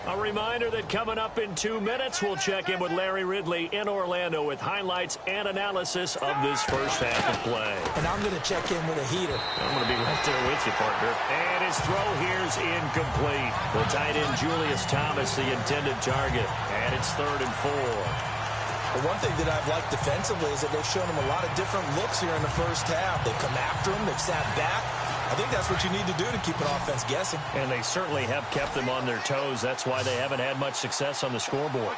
S2: A reminder that coming up in 2 minutes, we'll check in with Larry Ridley in Orlando with highlights and analysis of this first half of play.
S3: And I'm going to check in with a heater.
S2: I'm going to be right there with you, partner. And his throw here's incomplete. The tight end Julius Thomas, the intended target. And it's 3rd and 4.
S3: The one thing that I've liked defensively is that they've shown him a lot of different looks here in the first half. They've come after him. They've sat back. I think that's what you need to do to keep an offense guessing.
S2: And they certainly have kept them on their toes. That's why they haven't had much success on the scoreboard.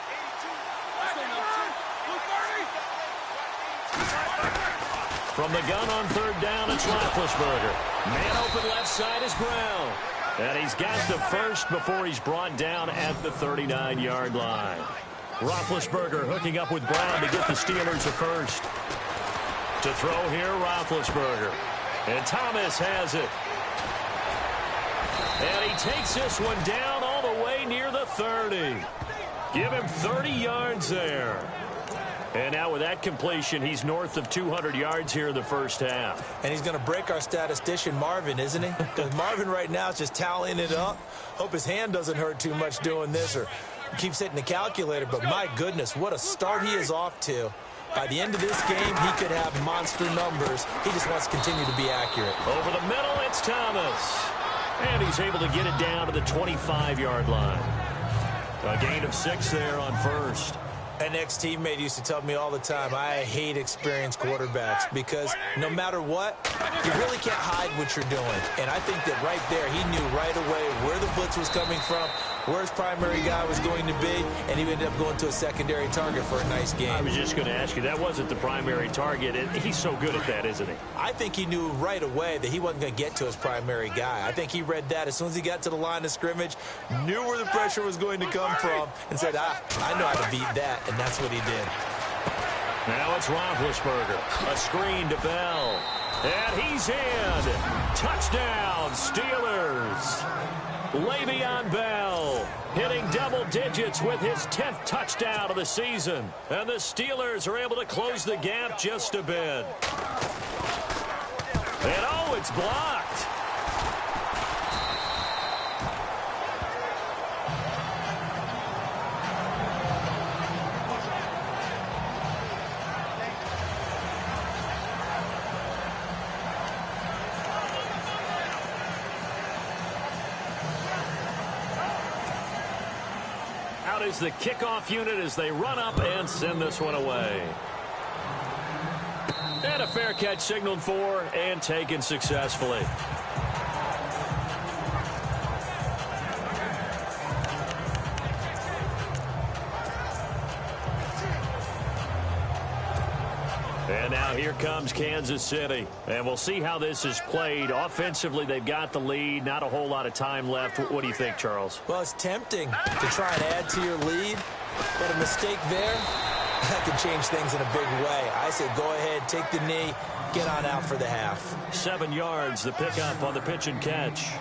S2: From the gun on 3rd down, it's Roethlisberger. Man open left side is Brown. And he's got the first before he's brought down at the 39-yard line. Roethlisberger hooking up with Brown to get the Steelers a first. To throw here, Roethlisberger. And Thomas has it. And he takes this one down all the way near the 30. Give him 30 yards there. And now with that completion, he's north of 200 yards here in the first half.
S3: And he's going to break our statistician, Marvin, isn't he? Because Marvin right now is just tallying it up. Hope his hand doesn't hurt too much doing this or keeps hitting the calculator. But my goodness, what a start he is off to. By the end of this game, he could have monster numbers. He just wants to continue to be accurate.
S2: Over the middle, it's Thomas. And he's able to get it down to the 25-yard line. A gain of 6 there on first.
S3: An ex-teammate used to tell me all the time, I hate experienced quarterbacks because no matter what, you really can't hide what you're doing. And I think that right there, he knew right away where the blitz was coming from, where his primary guy was going to be, and he ended up going to a secondary target for a nice game.
S2: I was just going to ask you, that wasn't the primary target. He's so good at that, isn't he?
S3: I think he knew right away that he wasn't going to get to his primary guy. I think he read that as soon as he got to the line of scrimmage, knew where the pressure was going to come from, and said, I know how to beat that, and that's what he did.
S2: Now it's Roethlisberger. A screen to Bell. And he's in. Touchdown, Steelers. Le'Veon Bell hitting double digits with his 10th touchdown of the season. And the Steelers are able to close the gap just a bit. And oh, it's blocked. Out is the kickoff unit as they run up and send this one away. And a fair catch signaled for and taken successfully. And now here comes Kansas City. And we'll see how this is played. Offensively, they've got the lead. Not a whole lot of time left. What do you think, Charles?
S3: Well, it's tempting to try and add to your lead. But a mistake there, that can change things in a big way. I say go ahead, take the knee, get on out for the half.
S2: 7 yards, the pickup on the pitch and catch.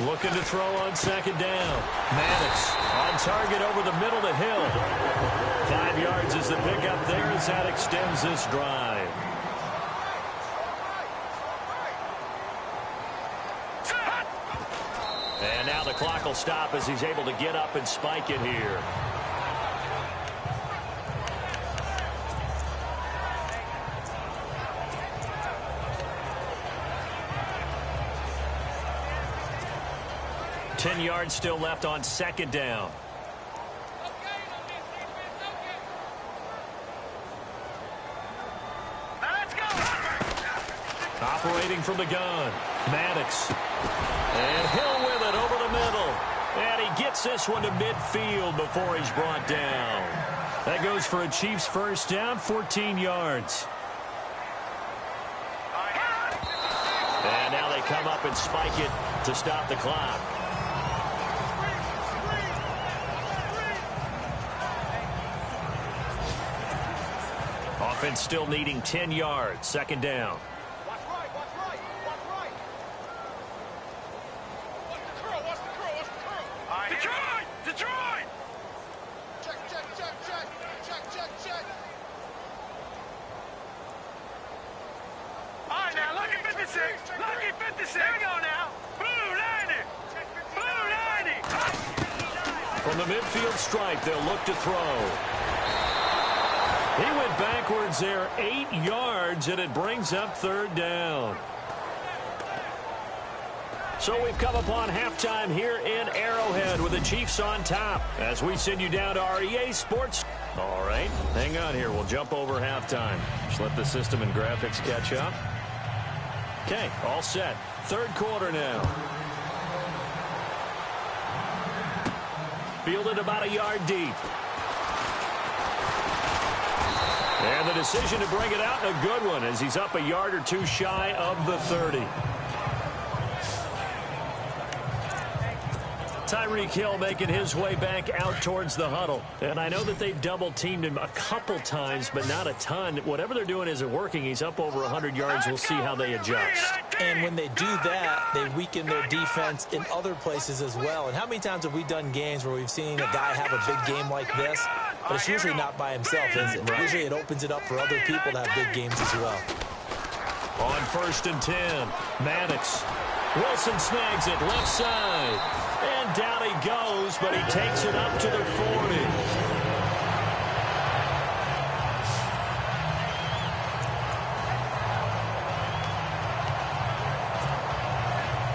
S2: Looking to throw on second down. Maddox on target over the middle to Hill. 5 yards is the pickup there as that extends this drive. And now the clock will stop as he's able to get up and spike it here. Ten yards still left on second down. Operating from the gun, Maddox. And Hill with it over the middle. And he gets this one to midfield before he's brought down. That goes for a Chiefs first down, 14 yards. And now they come up and spike it to stop the clock. Offense still needing 10 yards, second down. From the midfield stripe, they'll look to throw. He went backwards there 8 yards, and it brings up third down. So we've come upon halftime here in Arrowhead with the Chiefs on top as we send you down to our EA Sports. All right, hang on here. We'll jump over halftime. Just let the system and graphics catch up. Okay, all set. Third quarter now. Fielded about a yard deep. And the decision to bring it out, a good one, as he's up a yard or two shy of the 30. Tyreek Hill making his way back out towards the huddle. And I know that they've double-teamed him a couple times, but not a ton. Whatever they're doing isn't working. He's up over 100 yards. We'll see how they adjust.
S3: And when they do that, they weaken their defense in other places as well. And how many times have we done games where we've seen a guy have a big game like this? But it's usually not by himself, is it? Right. Usually it opens it up for other people to have big games as well.
S2: On 1st and 10, Maddox. Wilson snags it left side. And down he goes, but he takes it up to the 40.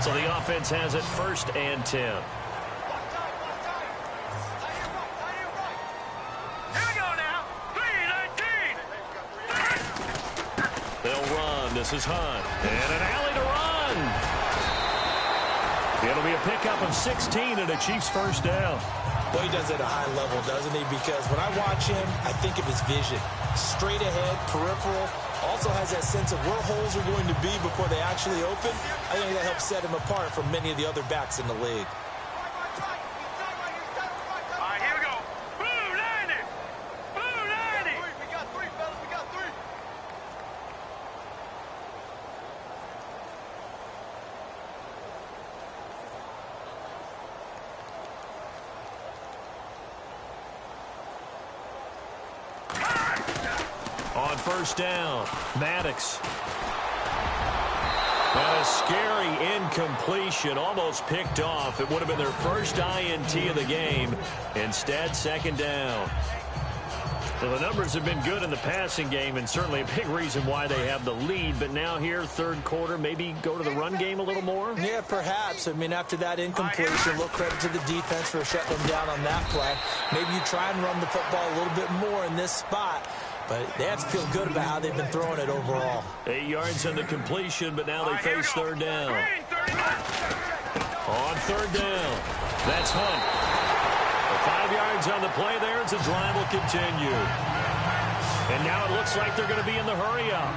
S2: So the offense has it 1st and 10.
S5: Here we go now. 3-19.
S2: They'll run. This is Hunt. And an alley to run. It'll be a pickup of 16 and a Chiefs first down.
S3: Well, he does it at a high level, doesn't he? Because when I watch him, I think of his vision. Straight ahead, peripheral. Also has that sense of where holes are going to be before they actually open. I think that helps set him apart from many of the other backs in the league.
S5: All right, here we go. Blue 90. Blue 90. We got three, fellas. We got three.
S2: On 1st down, Maddox. And a scary incompletion, almost picked off. It would have been their first INT of the game. Instead, 2nd down. So the numbers have been good in the passing game, and certainly a big reason why they have the lead. But now here, 3rd quarter, maybe go to the run game a little more?
S3: Yeah, perhaps. I mean, after that incompletion, a little credit to the defense for shutting them down on that play. Maybe you try and run the football a little bit more in this spot. But they have to feel good about how they've been throwing it overall.
S2: 8 yards on the completion, but now they face 3rd down. On 3rd down, that's Hunt. 5 yards on the play there as the drive will continue. And now it looks like they're going to be in the hurry up.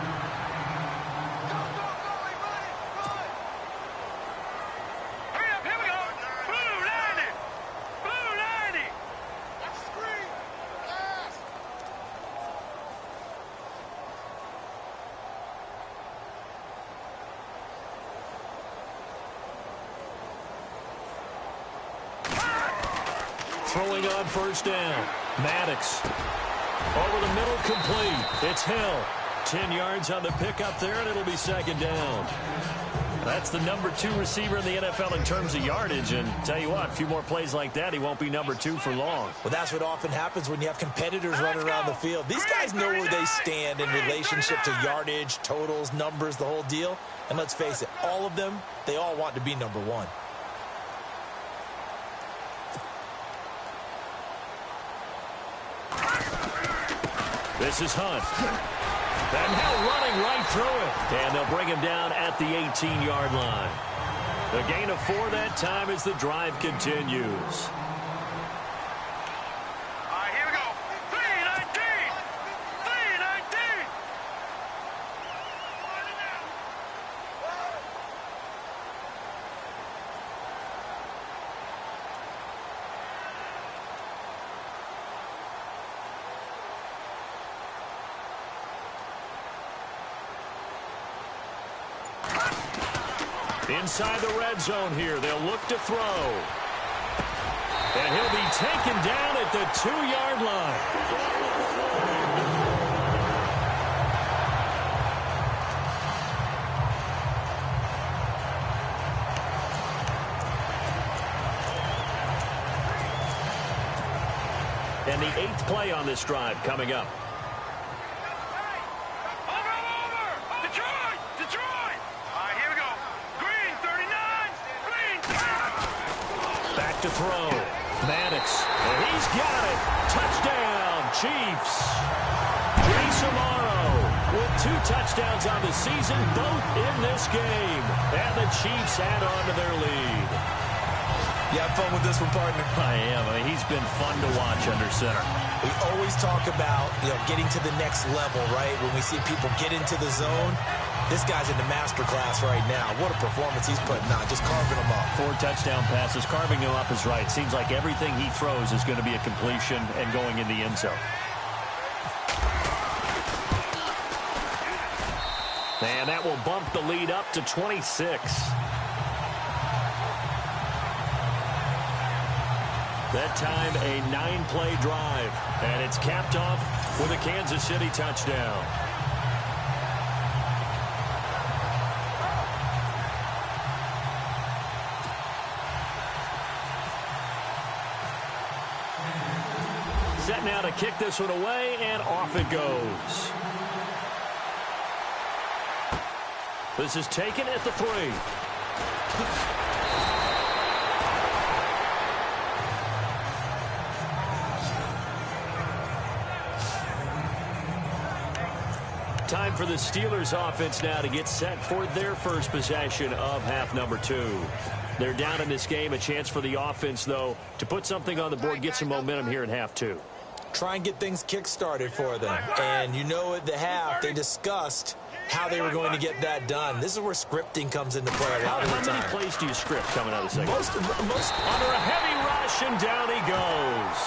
S5: Hurry up, here we go. Blue 90. Blue 90. That's a screen. Yes.
S2: Throwing on 1st down, Maddox. Over the middle, complete. It's Hill. 10 yards on the pickup there, and it'll be 2nd down. That's the number 2 receiver in the NFL in terms of yardage. And tell you what, a few more plays like that, he won't be number 2 for long.
S3: Well, that's what often happens when you have competitors running around the field. These guys know where they stand in relationship to yardage, totals, numbers, the whole deal. And let's face it, all of them, they all want to be number 1.
S2: This is Hunt. And now running right through it. And they'll bring him down at the 18-yard line. The gain of 4 that time as the drive continues.
S5: Here we go. 319. 319.
S2: Inside the red zone here, they'll look to throw. And he'll be taken down at the 2-yard line. And the 8th play on this drive coming up. To throw. Maddox. And he's got it. Touchdown, Chiefs. Jason Morrow with 2 touchdowns on the season, both in this game. And the Chiefs add on to their lead.
S3: You have fun with this one, partner?
S2: I am. I mean, he's been fun to watch under center.
S3: We always talk about, getting to the next level, right? When we see people get into the zone, this guy's in the master class right now. What a performance he's putting on, just carving them up.
S2: 4 touchdown passes, carving them up is right. Seems like everything he throws is going to be a completion and going in the end zone. And that will bump the lead up to 26. That time, a 9-play drive. And it's capped off with a Kansas City touchdown. Set now to kick this one away, and off it goes. This is taken at the 3. Time for the Steelers offense now to get set for their first possession of half number 2. They're down in this game. A chance for the offense, though, to put something on the board, get some momentum here in half 2.
S3: Try and get things kick-started for them. And at the half, they discussed how they were going to get that done. This is where scripting comes into play a lot of the time.
S2: How many plays do you script coming out of the second?
S3: Most
S2: under a heavy rush, and down he goes.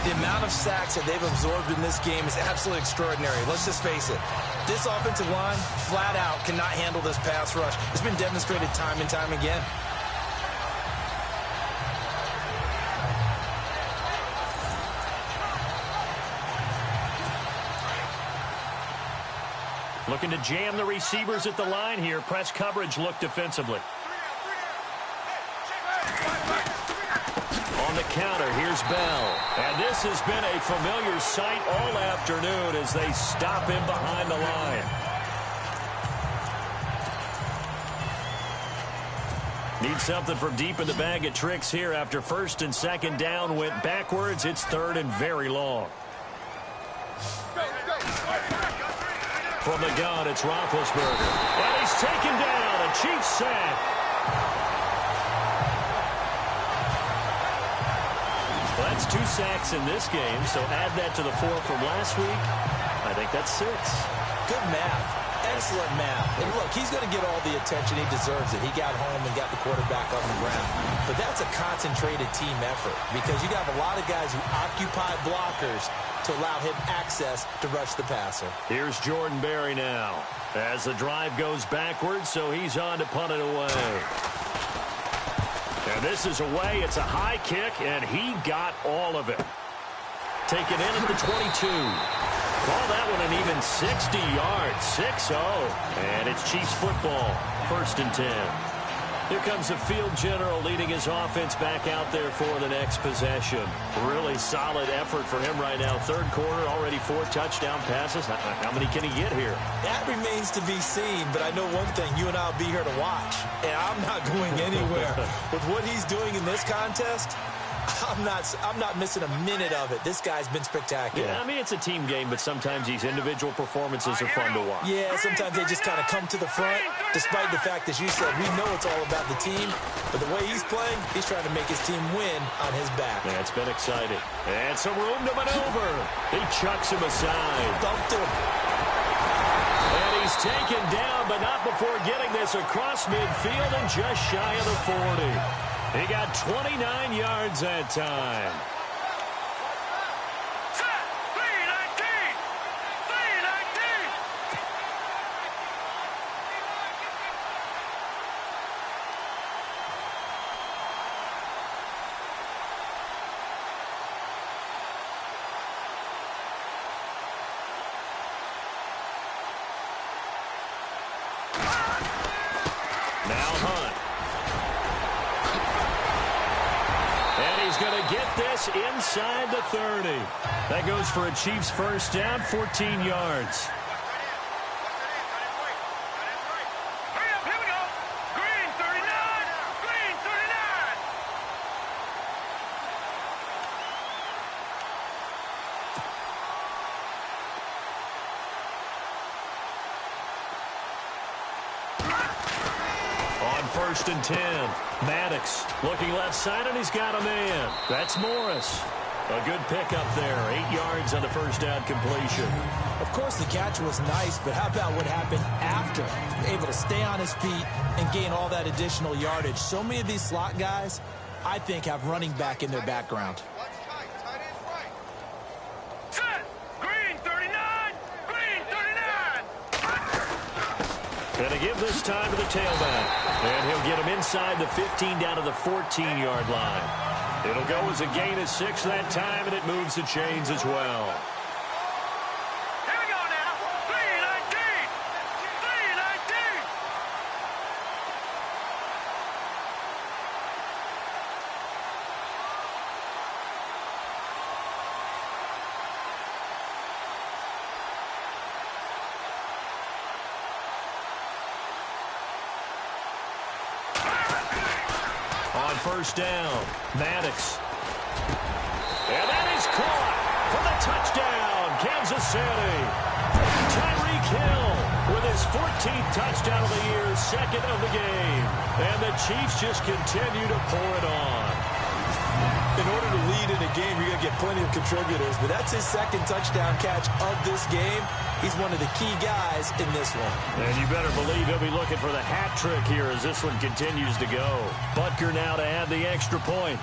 S3: The amount of sacks that they've absorbed in this game is absolutely extraordinary. Let's just face it. This offensive line, flat out, cannot handle this pass rush. It's been demonstrated time and time again.
S2: Looking to jam the receivers at the line here. Press coverage look defensively. On the counter, here's Bell. And this has been a familiar sight all afternoon as they stop him behind the line. Need something from deep in the bag of tricks here after 1st and 2nd down went backwards. It's 3rd and very long. From the gun, it's Roethlisberger. And he's taken down. A Chiefs sack. Well, that's 2 sacks in this game, so add that to the 4 from last week. I think that's 6.
S3: Good math. Excellent math. And look, he's going to get all the attention. He deserves it. He got home and got the quarterback on the ground. But that's a concentrated team effort because you got a lot of guys who occupy blockers to allow him access to rush the passer.
S2: Here's Jordan Berry now as the drive goes backwards, so he's on to punt it away. And this is away. It's a high kick, and he got all of it. Taken in at the 22. Call that one an even 60 yards, 6-0. And it's Chiefs football, 1st and 10. Here comes the field general leading his offense back out there for the next possession. Really solid effort for him right now. 3rd quarter, already 4 touchdown passes. How many can he get here?
S3: That remains to be seen, but I know one thing. You and I will be here to watch, and I'm not going anywhere. With what he's doing in this contest, I'm not missing a minute of it. This guy's been spectacular.
S2: Yeah, I mean, it's a team game, but sometimes these individual performances are fun to watch.
S3: Yeah, sometimes they just kind of come to the front, despite the fact, as you said, we know it's all about the team, but the way he's playing, he's trying to make his team win on his back.
S2: Yeah, it's been exciting. And some room to maneuver. He chucks him aside.
S3: Bumped him.
S2: And he's taken down, but not before getting this across midfield and just shy of the 40. He got 29 yards that time.
S5: Set. 319. 319.
S2: Now Hunt. And he's going to get this inside the 30. That goes for a Chiefs first down, 14 yards.
S5: Hurry up, here we go. Green 39. Green 39.
S2: On 1st and 10, Maddox looking left side, and he's got a man. That's Morris. A good pickup there, 8 yards on the first down completion.
S3: Of course, the catch was nice, but how about what happened after? Able to stay on his feet and gain all that additional yardage. So many of these slot guys, I think, have running back in their background.
S5: Set. Green 39. Green 39.
S2: Going to give this time to the tailback. And he'll get him inside the 15 down to the 14-yard line. It'll go as a gain of 6 that time, and it moves the chains as well.
S5: Here we go now. 319. 319.
S2: On first down, Maddox. And that is caught for the touchdown, Kansas City. Tyreek Hill with his 14th touchdown of the year, 2nd of the game. And the Chiefs just continue to pour it on.
S3: In order to lead in a game, you're going to get plenty of contributors, but that's his 2nd touchdown catch of this game. He's one of the key guys in this one.
S2: And you better believe he'll be looking for the hat trick here as this one continues to go. Butker now to add the extra point.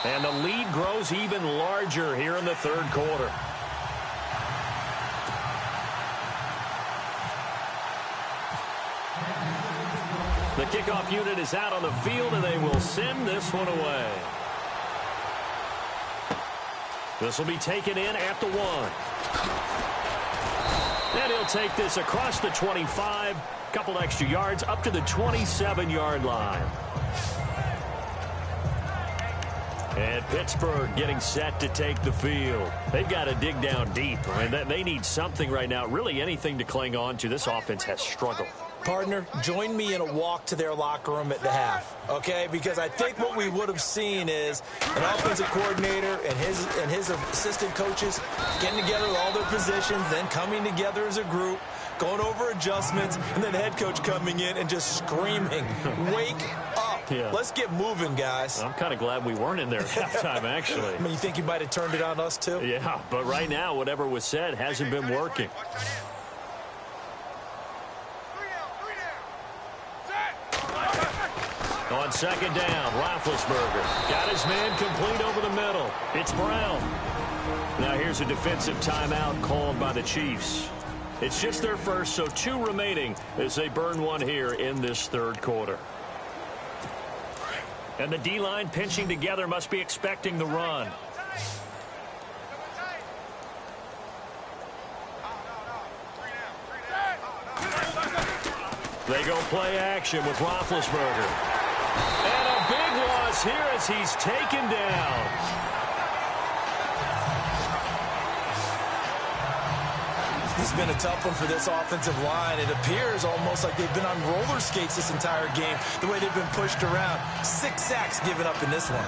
S2: And the lead grows even larger here in the 3rd quarter. The kickoff unit is out on the field, and they will send this one away. This will be taken in at the 1. And he'll take this across the 25, couple extra yards up to the 27-yard line. And Pittsburgh getting set to take the field. They've got to dig down deep. I mean, they need something right now, really anything to cling on to. This offense has struggled.
S3: Partner, join me in a walk to their locker room at the half, okay? Because I think what we would have seen is an offensive coordinator and his assistant coaches getting together with all their positions, then coming together as a group, going over adjustments, and then the head coach coming in and just screaming, wake up.
S2: Yeah.
S3: Let's get moving, guys.
S2: I'm kind of glad we weren't in there at halftime, actually.
S3: I mean, you think you might have turned it on us, too?
S2: Yeah, but right now, whatever was said hasn't been working. On 2nd down, Roethlisberger got his man complete over the middle. It's Brown. Now here's a defensive timeout called by the Chiefs. It's just their first, so 2 remaining as they burn one here in this 3rd quarter. And the D-line pinching together must be expecting the run. They go play action with Roethlisberger. And a big loss here as he's taken down.
S3: This has been a tough one for this offensive line. It appears almost like they've been on roller skates this entire game, the way they've been pushed around. 6 sacks given up in this one.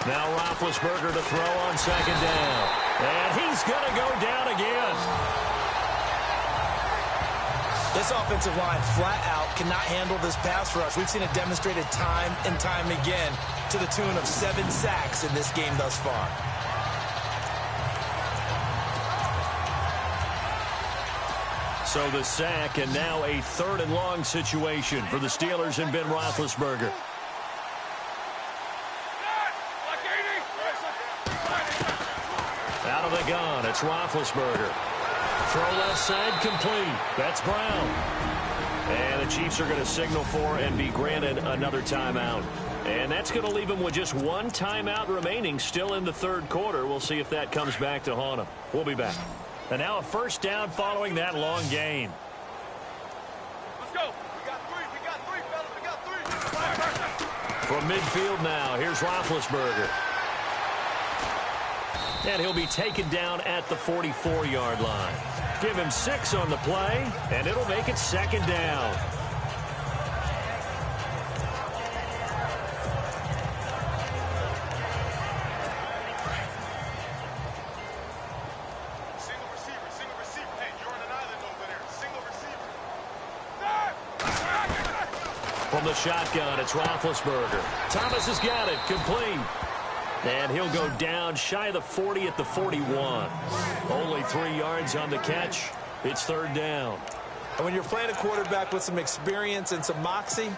S2: Now Roethlisberger to throw on second down. And he's going to go down again.
S3: This offensive line flat out cannot handle this pass rush. We've seen it demonstrated time and time again to the tune of 7 sacks in this game thus far.
S2: So the sack, and now a 3rd and long situation for the Steelers and Ben Roethlisberger. Out of the gun, it's Roethlisberger. Throw left side, complete. That's Brown. And the Chiefs are going to signal for and be granted another timeout. And that's going to leave them with just 1 timeout remaining still in the 3rd quarter. We'll see if that comes back to haunt them. We'll be back. And now a first down following that long gain.
S5: Let's go. We got 3, fellas. We got 3.
S2: From midfield now, here's Roethlisberger. And he'll be taken down at the 44-yard line. Give him 6 on the play, and it'll make it 2nd down.
S5: Single receiver. Hey, you're on an island over there. Single receiver.
S2: From the shotgun, it's Roethlisberger. Thomas has got it, complete. And he'll go down shy of the 40 at the 41. Only 3 yards on the catch. It's 3rd down.
S3: And when you're playing a quarterback with some experience and some moxie,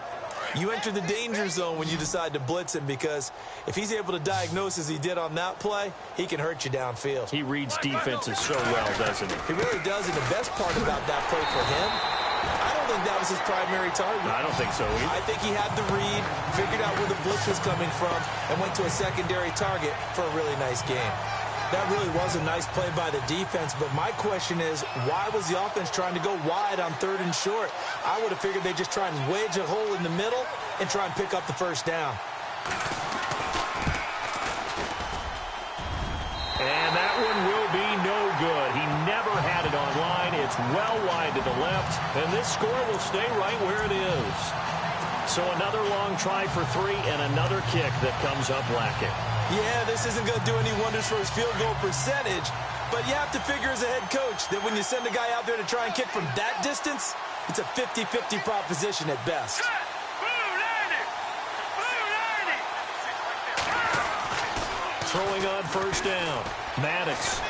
S3: you enter the danger zone when you decide to blitz him, because if he's able to diagnose as he did on that play, he can hurt you downfield.
S2: He reads defenses so well, doesn't he?
S3: He really does, and the best part about that play for him, I don't think that was his primary target.
S2: I don't think so either.
S3: I think he had the read, figured out where the blitz was coming from, and went to a secondary target for a really nice game. That really was a nice play by the defense, but my question is, why was the offense trying to go wide on 3rd and short? I would have figured they'd just try and wedge a hole in the middle and try and pick up the first down.
S2: And that one will be no good. He never had it online. It's well wide to the left, and this score will stay right where it is. So another long try for 3 and another kick that comes up lacking.
S3: Yeah, this isn't going to do any wonders for his field goal percentage, but you have to figure as a head coach that when you send a guy out there to try and kick from that distance, it's a 50-50 proposition at best.
S2: Throwing on first down, Maddox.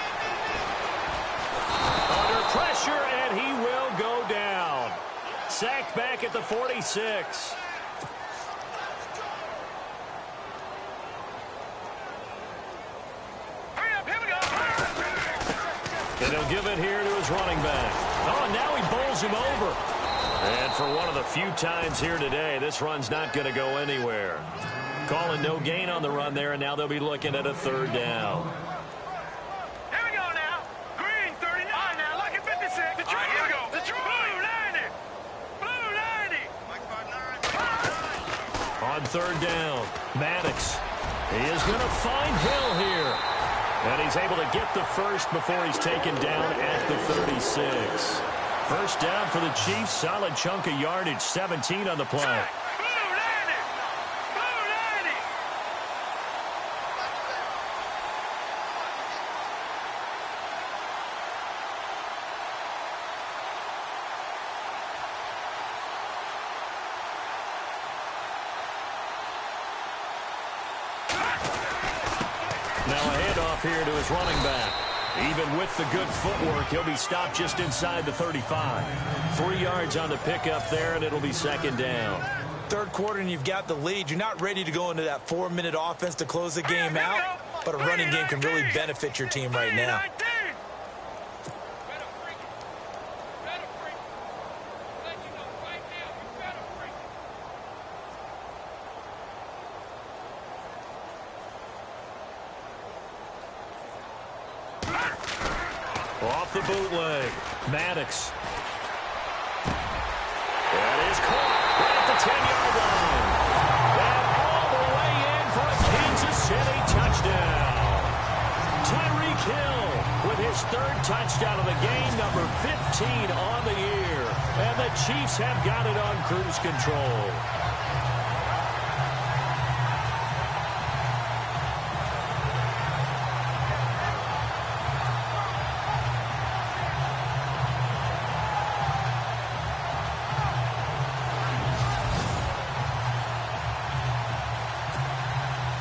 S2: Under pressure, and he will go down. Sacked back at the 46. And he'll give it here to his running back. Oh, now he bowls him over. And for one of the few times here today, this run's not going to go anywhere. Calling no gain on the run there, and now they'll be looking at a 3rd down.
S5: Here we go now. Green 39 now. Lucky 56. The here we go. The Blue 90. Blue 90.
S2: On 3rd down, Maddox. He is going to find Hill here. And he's able to get the first before he's taken down at the 36. First down for the Chiefs. Solid chunk of yardage. 17 on the play. Now a handoff here to his running back. Even with the good footwork, he'll be stopped just inside the 35. 3 yards on the pickup there, and it'll be second down.
S3: Third quarter, and you've got the lead. You're not ready to go into that 4-minute offense to close the game out, but a running game can really benefit your team right now.
S2: Off the bootleg, Maddox. That is caught right at the 10-yard line. And all the way in for a Kansas City touchdown. Tyreek Hill with his 3rd touchdown of the game, number 15 on the year. And the Chiefs have got it on cruise control.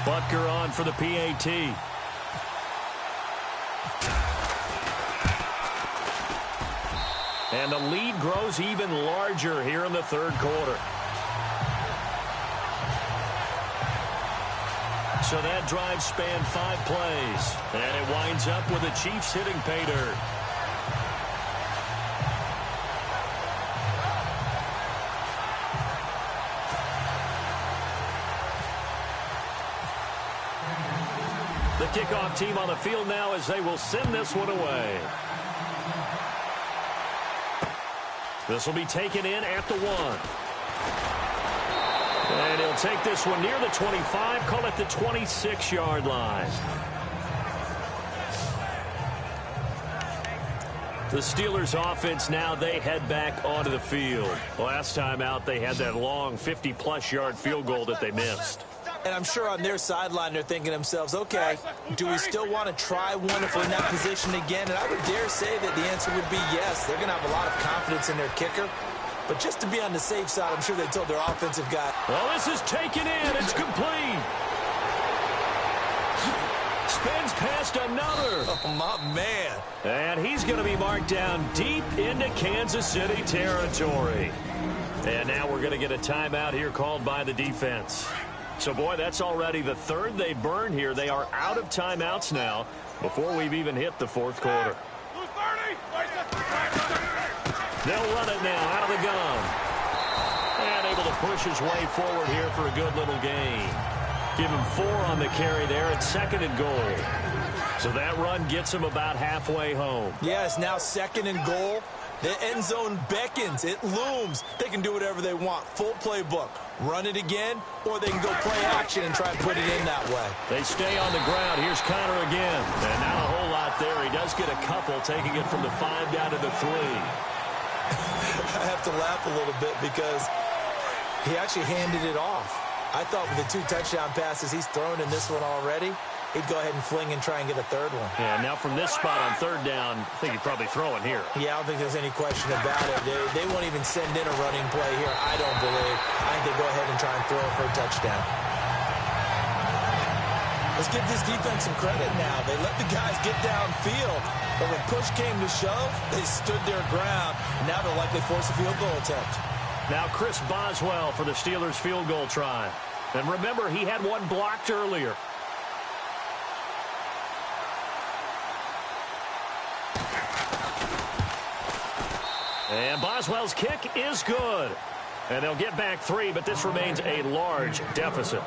S2: Butker on for the PAT. And the lead grows even larger here in the 3rd quarter. So that drive spanned 5 plays. And it winds up with the Chiefs hitting pay dirt. The kickoff team on the field now as they will send this one away. This will be taken in at the 1. And he'll take this one near the 25, call it the 26-yard line. The Steelers offense now, they head back onto the field. Last time out, they had that long 50-plus yard field goal that they missed.
S3: And I'm sure on their sideline they're thinking to themselves, okay, do we still want to try one if we're in that position again? And I would dare say that the answer would be yes. They're going to have a lot of confidence in their kicker. But just to be on the safe side, I'm sure they told their offensive guy.
S2: Well, this is taken in. It's complete. Spins past another.
S3: Oh, my man.
S2: And he's going to be marked down deep into Kansas City territory. And now we're going to get a timeout here called by the defense. So, boy, that's already the 3rd they burn here. They are out of timeouts now before we've even hit the 4th quarter. They'll run it now out of the gun. And able to push his way forward here for a good little gain. Give him 4 on the carry there at 2nd and goal. So that run gets him about halfway home.
S3: Yes, now 2nd and goal. The end zone beckons. It looms. They can do whatever they want. Full playbook. Run it again, or they can go play action and try and put it in that way.
S2: They stay on the ground. Here's Connor again. And not a whole lot there. He does get a couple, taking it from the 5 down to the 3.
S3: I have to laugh a little bit because he actually handed it off. I thought with the 2 touchdown passes he's thrown in this one already, he'd go ahead and fling and try and get a 3rd one.
S2: Yeah, now from this spot on 3rd down, I think he'd probably throw it here.
S3: Yeah, I don't think there's any question about it. They won't even send in a running play here, I don't believe. I think they go ahead and try and throw it for a touchdown. Let's give this defense some credit now. They let the guys get downfield, but when push came to shove, they stood their ground. Now they'll likely force a field goal attempt.
S2: Now Chris Boswell for the Steelers field goal try. And remember, he had one blocked earlier. And Boswell's kick is good. And they'll get back 3, but this remains a large deficit.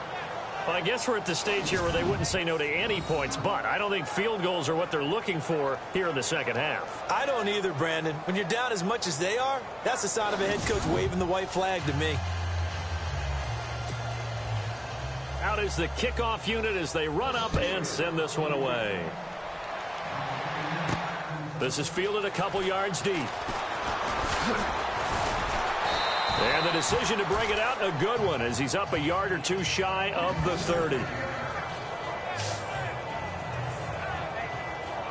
S2: Well, I guess we're at the stage here where they wouldn't say no to any points, but I don't think field goals are what they're looking for here in the second half.
S3: I don't either, Brandon. When you're down as much as they are, that's the sign of a head coach waving the white flag to me.
S2: Out is the kickoff unit as they run up and send this one away. This is fielded a couple yards deep. And the decision to bring it out, a good one, as he's up a yard or 2 shy of the 30.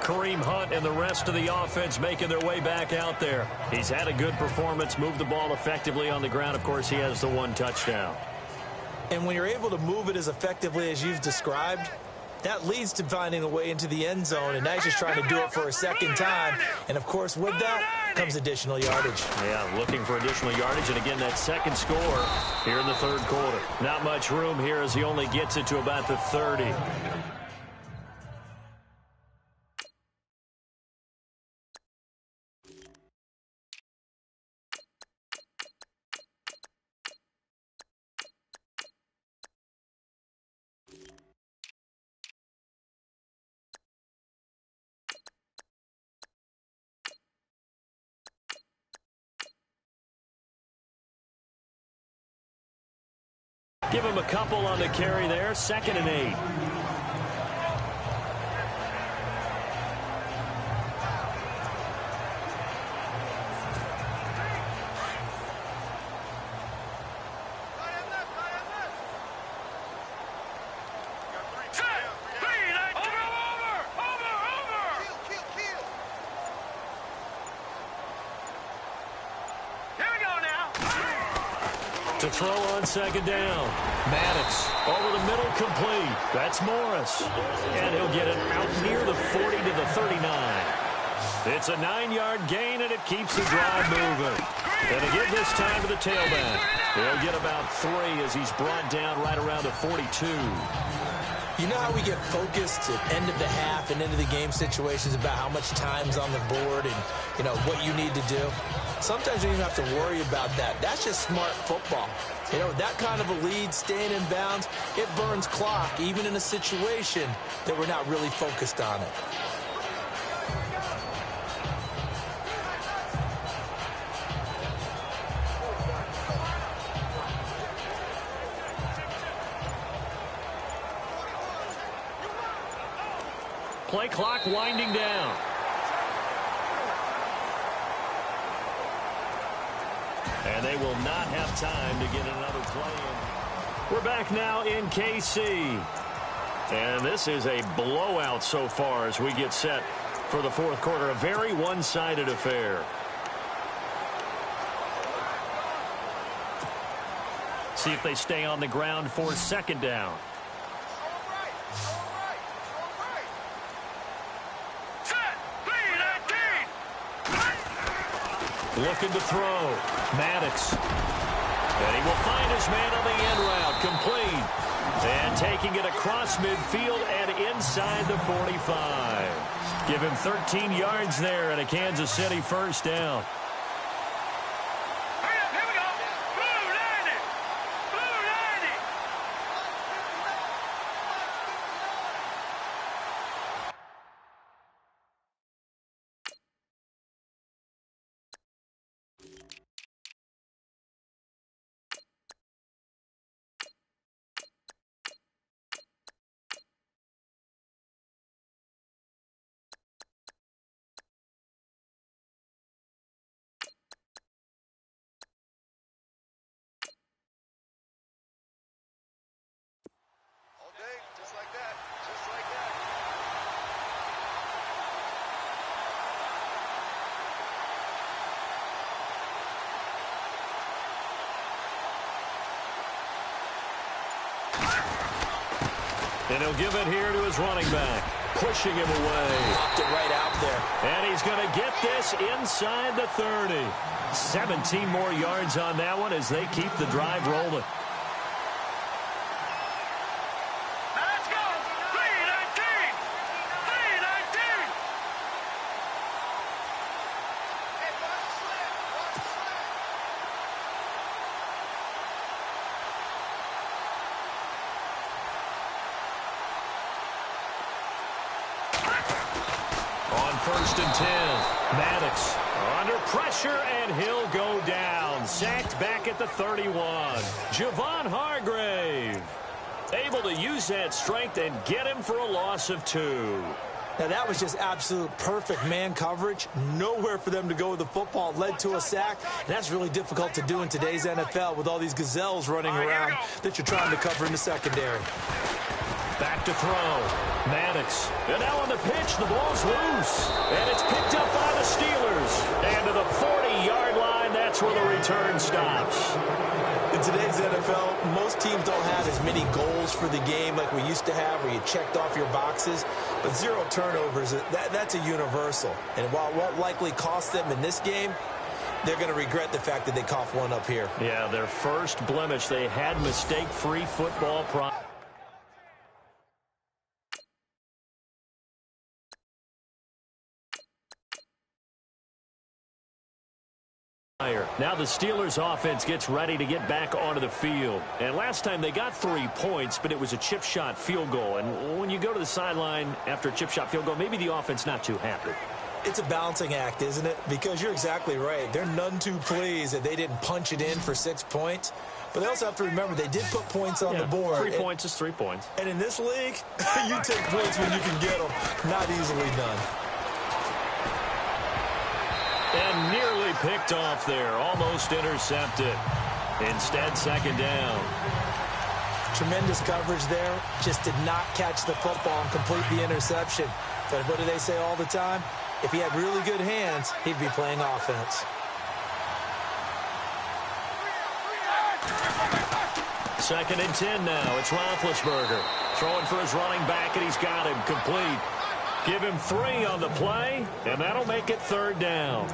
S2: Kareem Hunt and the rest of the offense making their way back out there. He's had a good performance, moved the ball effectively on the ground. Of course, he has the 1 touchdown.
S3: And when you're able to move it as effectively as you've described, that leads to finding a way into the end zone, and now he's just trying to do it for a second time. And, of course, with that comes additional yardage.
S2: Yeah, looking for additional yardage, and again, that second score here in the third quarter. Not much room here as he only gets it to about the 30. Give him a couple on the carry there. 2nd and 8. To throw on 2nd down. Maddox over the middle, complete. That's Morris. And he'll get it out near the 40 to the 39. It's a 9-yard gain, and it keeps the drive moving. And to give this time to the tailback. He'll get about 3 as he's brought down right around the 42.
S3: You know how we get focused at end of the half and into the game situations about how much time's on the board and, you know, what you need to do? Sometimes you don't even have to worry about that. That's just smart football. You know, that kind of a lead, staying in bounds, it burns clock, even in a situation that we're not really focused on it.
S2: Play clock winding down. And they will not have time to get another play in. We're back now in KC. And this is a blowout so far as we get set for the fourth quarter. A very one-sided affair. See if they stay on the ground for 2nd down. Looking to throw. Maddox. And he will find his man on the end route. Complete. And taking it across midfield and inside the 45. Give him 13 yards there and a Kansas City 1st down.
S5: Just like that. Just like that.
S2: And he'll give it here to his running back. Pushing him away.
S3: Popped it right out there.
S2: And he's going to get this inside the 30. 17 more yards on that one as they keep the drive rolling. On 1st and 10, Maddox under pressure, and he'll go down. Sacked back at the 31. Javon Hargrave able to use that strength and get him for a loss of 2.
S3: Now, that was just absolute perfect man coverage. Nowhere for them to go with the football. Led to a sack. And that's really difficult to do in today's NFL with all these gazelles running around that you're trying to cover in the secondary.
S2: Back to throw. Maddox. And now on the pitch, the ball's loose. And it's picked up by the Steelers. And to the 40-yard line, that's that's where the return stops.
S3: In today's NFL, most teams don't have as many goals for the game like we used to have where you checked off your boxes. But 0 turnovers, that's a universal. And while it won't likely cost them in this game, they're going to regret the fact that they coughed one up here.
S2: Yeah, their first blemish. They had mistake-free football Now the Steelers offense gets ready to get back onto the field. And last time they got 3 points, but it was a chip shot field goal. And when you go to the sideline after a chip shot field goal, maybe the offense not too happy.
S3: It's a balancing act, isn't it? Because you're exactly right. They're none too pleased that they didn't punch it in for 6 points. But they also have to remember they did put points on the board.
S2: 3 points is 3 points.
S3: And in this league, you take points when you can get them. Not easily done.
S2: And nearly picked off there. Almost intercepted. Instead, second down.
S3: Tremendous coverage there. Just did not catch the football and complete the interception. But what do they say all the time? If he had really good hands, he'd be playing offense.
S2: Second and 10 now. It's Roethlisberger. Throwing for his running back, and he's got him complete. Give him 3 on the play, and that'll make it third down.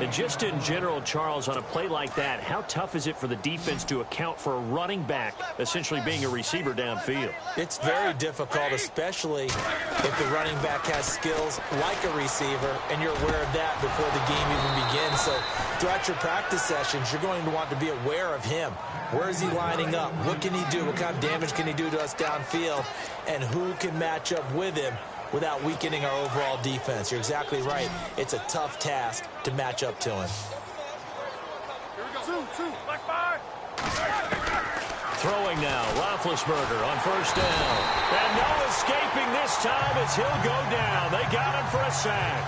S2: And just in general, Charles, on a play like that, how tough is it for the defense to account for a running back essentially being a receiver downfield?
S3: It's very difficult, especially if the running back has skills like a receiver, and you're aware of that before the game even begins. So throughout your practice sessions, you're going to want to be aware of him. Where is he lining up? What can he do? What kind of damage can he do to us downfield? And who can match up with him without weakening our overall defense? You're exactly right. It's a tough task to match up to him.
S5: Here we go. Two. Black bar.
S2: Throwing now, Roethlisberger on first down. And no escaping this time as he'll go down. They got him for a sack.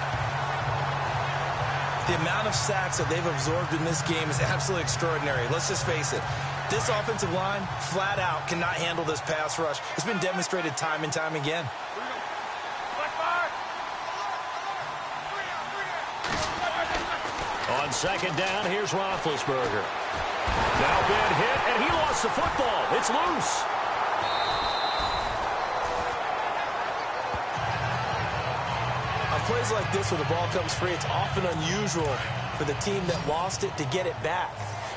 S6: The amount of sacks that they've absorbed in this game is absolutely extraordinary. Let's just face it. This offensive line, flat out, cannot handle this pass rush. It's been demonstrated time and time again.
S2: On second down, here's Roethlisberger. Now been hit, and he lost the football. It's loose.
S3: On plays like this where the ball comes free, it's often unusual for the team that lost it to get it back.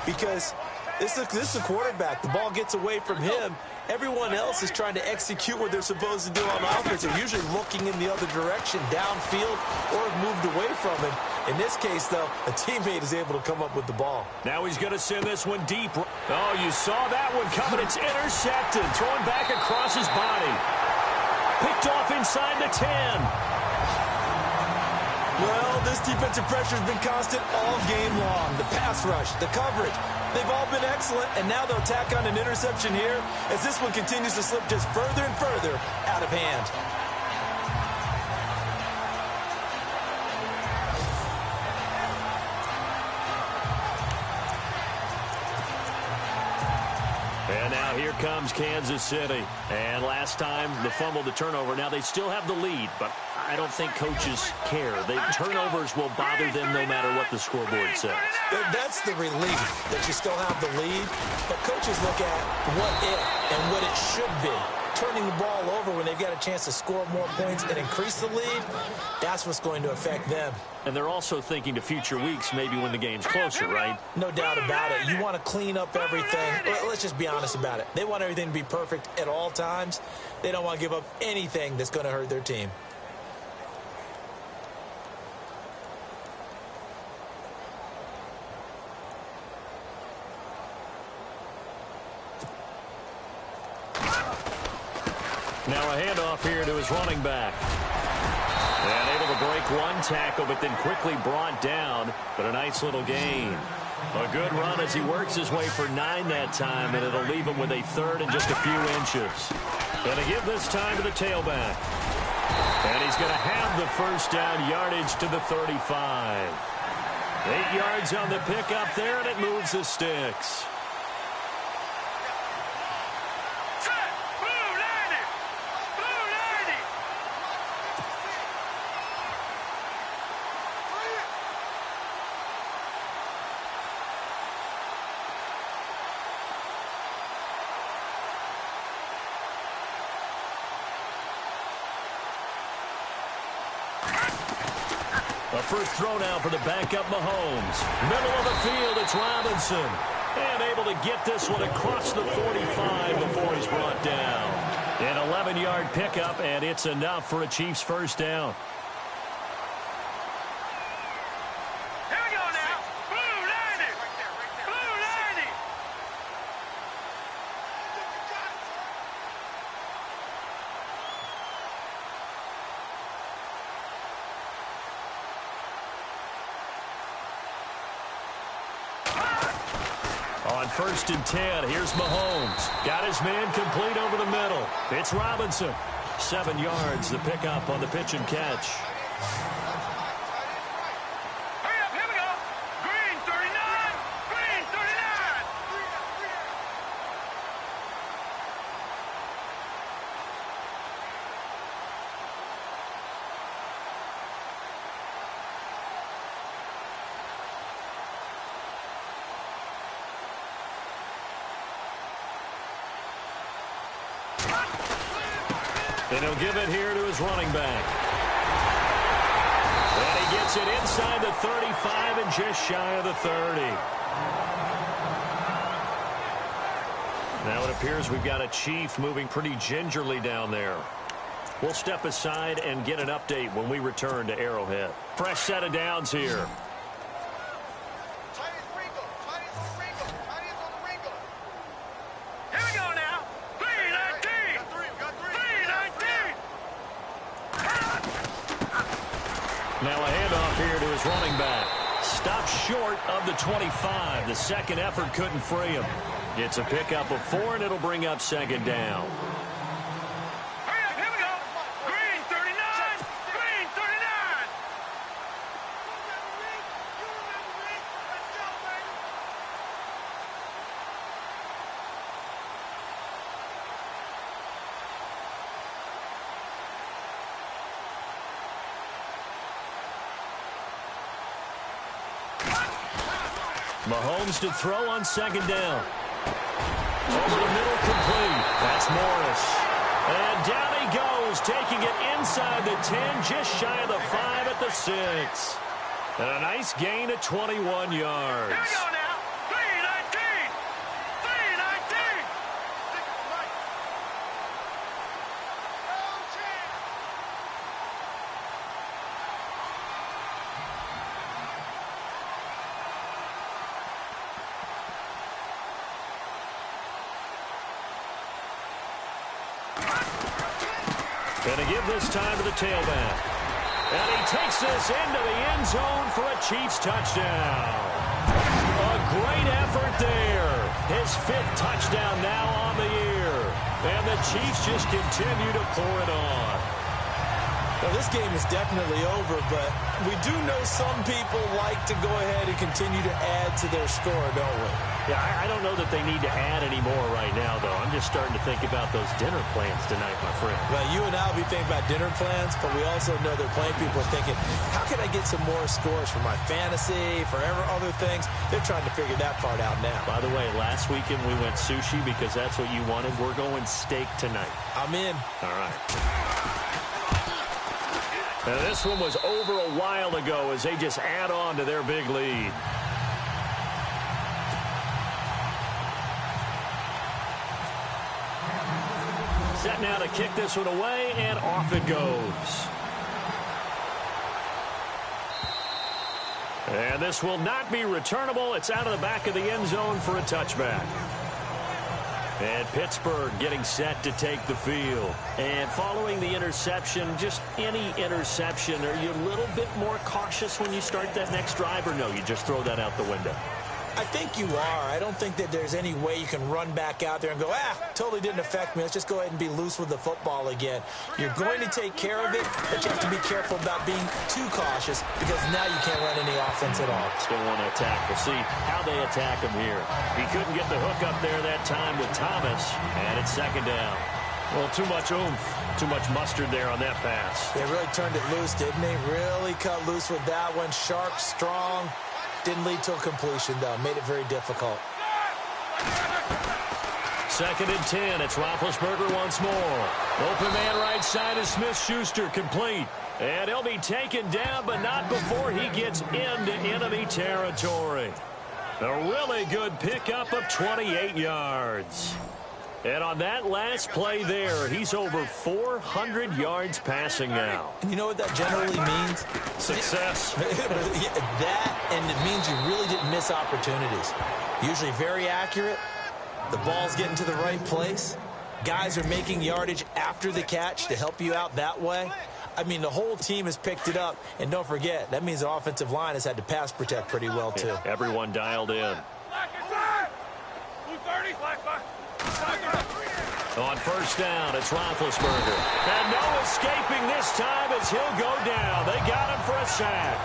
S3: Because this is a quarterback. The ball gets away from him. Everyone else is trying to execute what they're supposed to do on offense. They're usually looking in the other direction, downfield, or have moved away from him. In this case, though, a teammate is able to come up with the ball.
S2: Now he's going to send this one deep. Oh, you saw that one coming. It's intercepted. Thrown back across his body. Picked off inside the 10.
S3: Well, this defensive pressure has been constant all game long. The pass rush, the coverage, they've all been excellent, and now they'll tack on an interception here as this one continues to slip just further and further out of hand.
S2: And now here comes Kansas City. And last time, the fumble, the turnover. Now they still have the lead, but I don't think coaches care. Turnovers will bother them no matter what the scoreboard says.
S3: That's the relief that you still have the lead. But coaches look at what if and what it should be. Turning the ball over when they've got a chance to score more points and increase the lead, that's what's going to affect them.
S2: And they're also thinking to future weeks, maybe when the game's closer, right?
S3: No doubt about it. You want to clean up everything. Let's just be honest about it. They want everything to be perfect at all times. They don't want to give up anything that's going to hurt their team.
S2: Now a handoff here to his running back. And able to break one tackle, but then quickly brought down. But a nice little gain. A good run as he works his way for 9 that time, and it'll leave him with a third and just a few inches. Going to give this time to the tailback. And he's going to have the first down yardage to the 35. 8 yards on the pickup there, and it moves the sticks. first throw now for the backup Mahomes. Middle of the field, it's Robinson. And able to get this one across the 45 before he's brought down. An 11-yard pickup, and it's enough for a Chiefs first down.
S5: Here we go now. Blue 90. Blue 90.
S2: On 1st and 10, here's Mahomes. Got his man complete over the middle. It's Robinson. 7 yards, the pickup on the pitch and catch.
S5: Hurry up, here we go. Green 39. Green 39.
S2: And he'll give it here to his running back. And he gets it inside the 35 and just shy of the 30. Now it appears we've got a Chief moving pretty gingerly down there. We'll step aside and get an update when we return to Arrowhead. Fresh set of downs here.
S5: Here we go now. 319. 319.
S2: Now a handoff here to his running back. Stopped short of the 25. The second effort couldn't free him. It's a pickup of 4, and it'll bring up second down.
S5: Hurry up, here we go. Green 39. Green 39.
S2: Mahomes to throw on second down. Over the middle, complete. That's Morris. And down he goes, taking it inside the 10, just shy of the 5 at the 6. And a nice gain of 21 yards.
S5: Here we go now. 319. 319.
S2: Going to give this time to the tailback. And he takes this into the end zone for a Chiefs touchdown. A great effort there. His 5th touchdown now on the year. And the Chiefs just continue to pour it on.
S3: Well, this game is definitely over, but we do know some people like to go ahead and continue to add to their score, don't we?
S2: Yeah, I don't know that they need to add any more right now, though. I'm just starting to think about those dinner plans tonight, my friend.
S3: Well, you and I will be thinking about dinner plans, but we also know that plenty of people are thinking, how can I get some more scores for my fantasy, for other things? They're trying to figure that part out now.
S2: By the way, last weekend we went sushi because that's what you wanted. We're going steak tonight.
S3: I'm in.
S2: All right. Now, this one was over a while ago as they just add on to their big lead. Set now to kick this one away, and off it goes. And this will not be returnable. It's out of the back of the end zone for a touchback. And Pittsburgh getting set to take the field. And following the interception, just any interception, are you a little bit more cautious when you start that next drive, or no, you just throw that out the window?
S3: I think you are. I don't think that there's any way you can run back out there and go, totally didn't affect me. Let's just go ahead and be loose with the football again. You're going to take care of it, but you have to be careful about being too cautious because now you can't run any offense at all.
S2: Still want to attack. We'll see how they attack him here. He couldn't get the hook up there that time with Thomas, and it's second down. Well, too much oomph, too much mustard there on that pass.
S3: They really turned it loose, didn't they? Really cut loose with that one. Sharp, strong. Didn't lead to a completion, though. Made it very difficult.
S2: 2nd and 10. It's Roethlisberger once more. Open man right side is Smith-Schuster, complete. And he'll be taken down, but not before he gets into enemy territory. A really good pickup of 28 yards. And on that last play there, he's over 400 yards passing now.
S3: And you know what that generally means?
S2: Success.
S3: That, and it means you really didn't miss opportunities. Usually very accurate. The ball's getting to the right place. Guys are making yardage after the catch to help you out that way. I mean, the whole team has picked it up. And don't forget, that means the offensive line has had to pass protect pretty well, too.
S2: Yeah, everyone dialed in. On first down, it's Roethlisberger. And no escaping this time as he'll go down. They got him for a sack.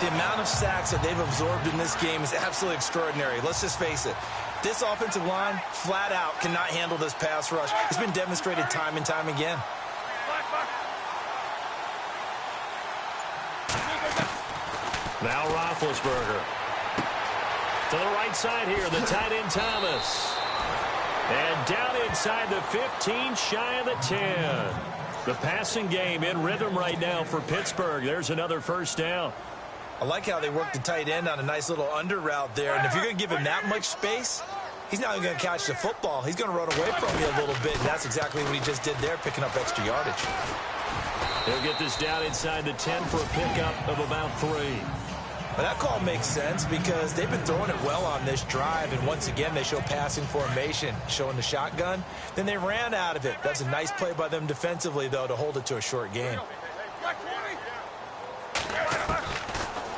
S6: The amount of sacks that they've absorbed in this game is absolutely extraordinary. Let's just face it. This offensive line, flat out, cannot handle this pass rush. It's been demonstrated time and time again.
S2: Now Roethlisberger. To the right side here, the tight end Thomas. And down inside the 15, shy of the 10. The passing game in rhythm right now for Pittsburgh. There's another first down.
S6: I like how they work the tight end on a nice little under route there. And if you're going to give him that much space, he's not even going to catch the football. He's going to run away from you a little bit. And that's exactly what he just did there, picking up extra yardage.
S2: He'll get this down inside the 10 for a pickup of about 3.
S6: Well, that call makes sense because they've been throwing it well on this drive, and once again they show passing formation, showing the shotgun. Then they ran out of it. That's a nice play by them defensively, though, to hold it to a short gain.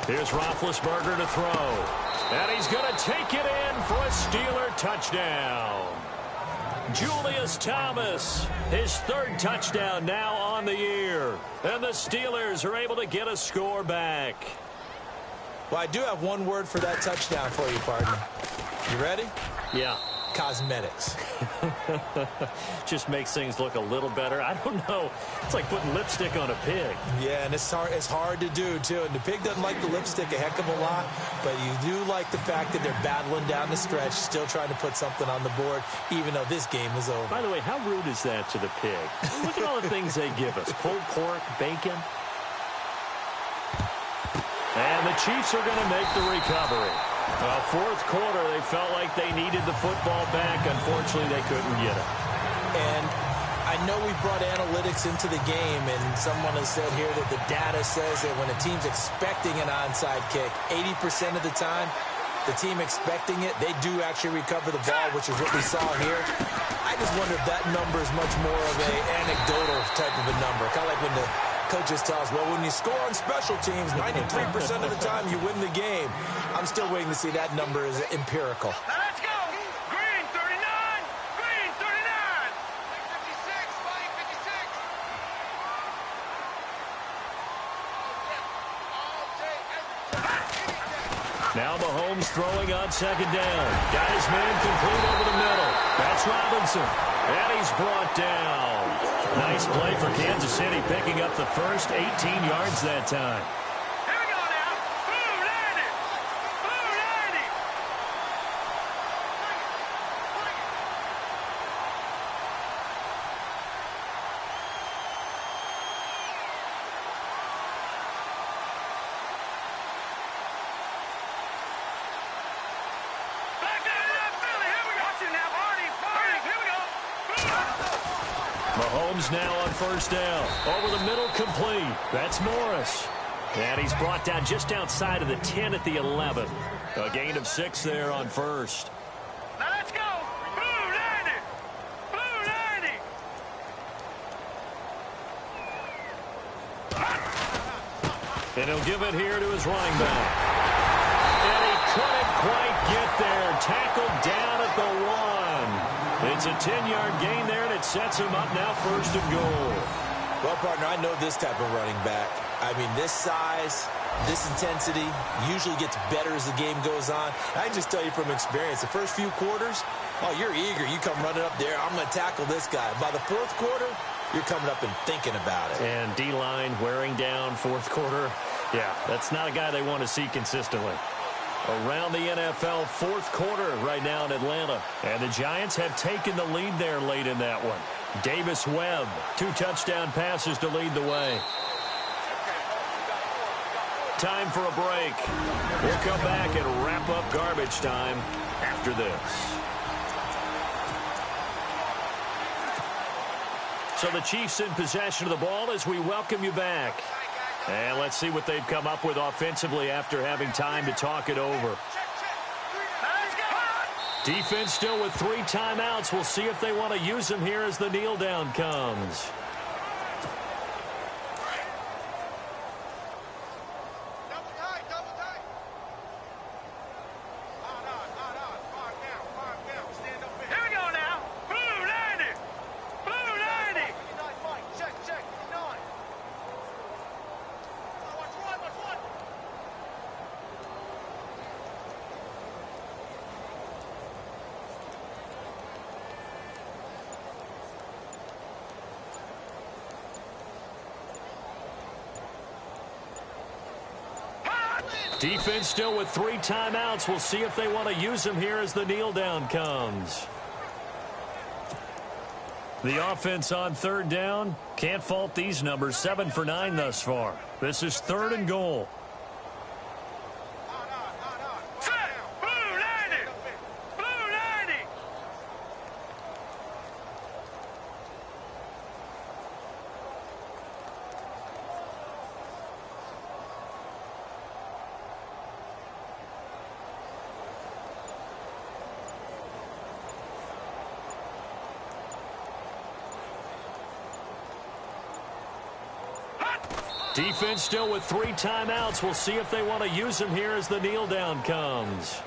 S2: Here's Roethlisberger to throw. And he's going to take it in for a Steeler touchdown. Julius Thomas, his 3rd touchdown now on the year. And the Steelers are able to get a score back.
S3: Well, I do have one word for that touchdown for you, partner. You ready?
S2: Yeah.
S3: Cosmetics.
S2: Just makes things look a little better. I don't know. It's like putting lipstick on a pig.
S3: Yeah, and it's hard to do, too. And the pig doesn't like the lipstick a heck of a lot, but you do like the fact that they're battling down the stretch, still trying to put something on the board, even though this game is over.
S2: By the way, how rude is that to the pig? Look at all the things they give us. Pulled pork, bacon. And the Chiefs are going to make the recovery. Fourth quarter, they felt like they needed the football back. Unfortunately, they couldn't get it.
S3: And I know we brought analytics into the game, and someone has said here that the data says that when a team's expecting an onside kick, 80% of the time, the team expecting it, they do actually recover the ball, which is what we saw here. I just wonder if that number is much more of an anecdotal type of a number. Kind of like when the coaches tell us, well, when you score on special teams, 93% of the time you win the game. I'm still waiting to see that number is empirical.
S5: Now let's go. Green 39. Green 39. 56. Flying 56.
S2: Now Mahomes throwing on 2nd down. Got his man complete over the middle. That's Robinson. And he's brought down. Nice play for Kansas City, picking up the first 18 yards that time.
S5: Here we go now. Blue landing. Blue landing. Back down to that Philly. Here we go. Watch it now, Barney. Here we go.
S2: Mahomes now on first down. Over the middle, complete. That's Morris. And he's brought down just outside of the 10 at the 11. A gain of 6 there on first.
S5: Now let's go. Blue landing. Blue landing.
S2: And he'll give it here to his running back. And he couldn't quite get there. Tackled down at the 1. It's a 10-yard gain there, and it sets him up now 1st and goal.
S3: Well, partner, I know this type of running back. I mean, this size, this intensity usually gets better as the game goes on. I can just tell you from experience, the first few quarters, oh, you're eager. You come running up there, I'm going to tackle this guy. By the 4th quarter, you're coming up and thinking about it.
S2: And D-line wearing down 4th quarter. Yeah, that's not a guy they want to see consistently. Around the NFL fourth quarter right now in Atlanta. And the Giants have taken the lead there late in that one. Davis Webb, 2 touchdown passes to lead the way. Time for a break. We'll come back and wrap up garbage time after this. So the Chiefs in possession of the ball as we welcome you back. And let's see what they've come up with offensively after having time to talk it over. Defense still with 3 timeouts. We'll see if they want to use them here as the kneel down comes. Defense still with 3 timeouts. We'll see if they want to use them here as the kneel down comes. The offense on third down. Can't fault these numbers. 7 for 9 thus far. This is 3rd and goal. Defense still with 3 timeouts. We'll see if they want to use them here as the kneel down comes.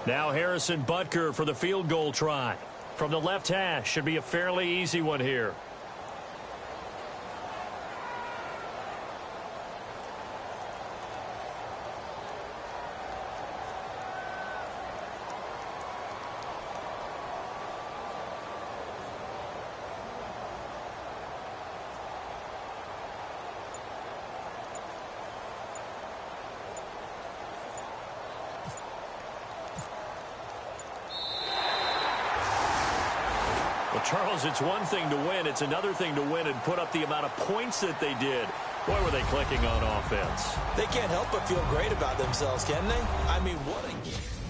S2: Now Harrison Butker for the field goal try. From the left hash. Should be a fairly easy one here. Charles, it's one thing to win. It's another thing to win and put up the amount of points that they did. Boy, were they clicking on offense.
S3: They can't help but feel great about themselves, can they? I mean, what a game.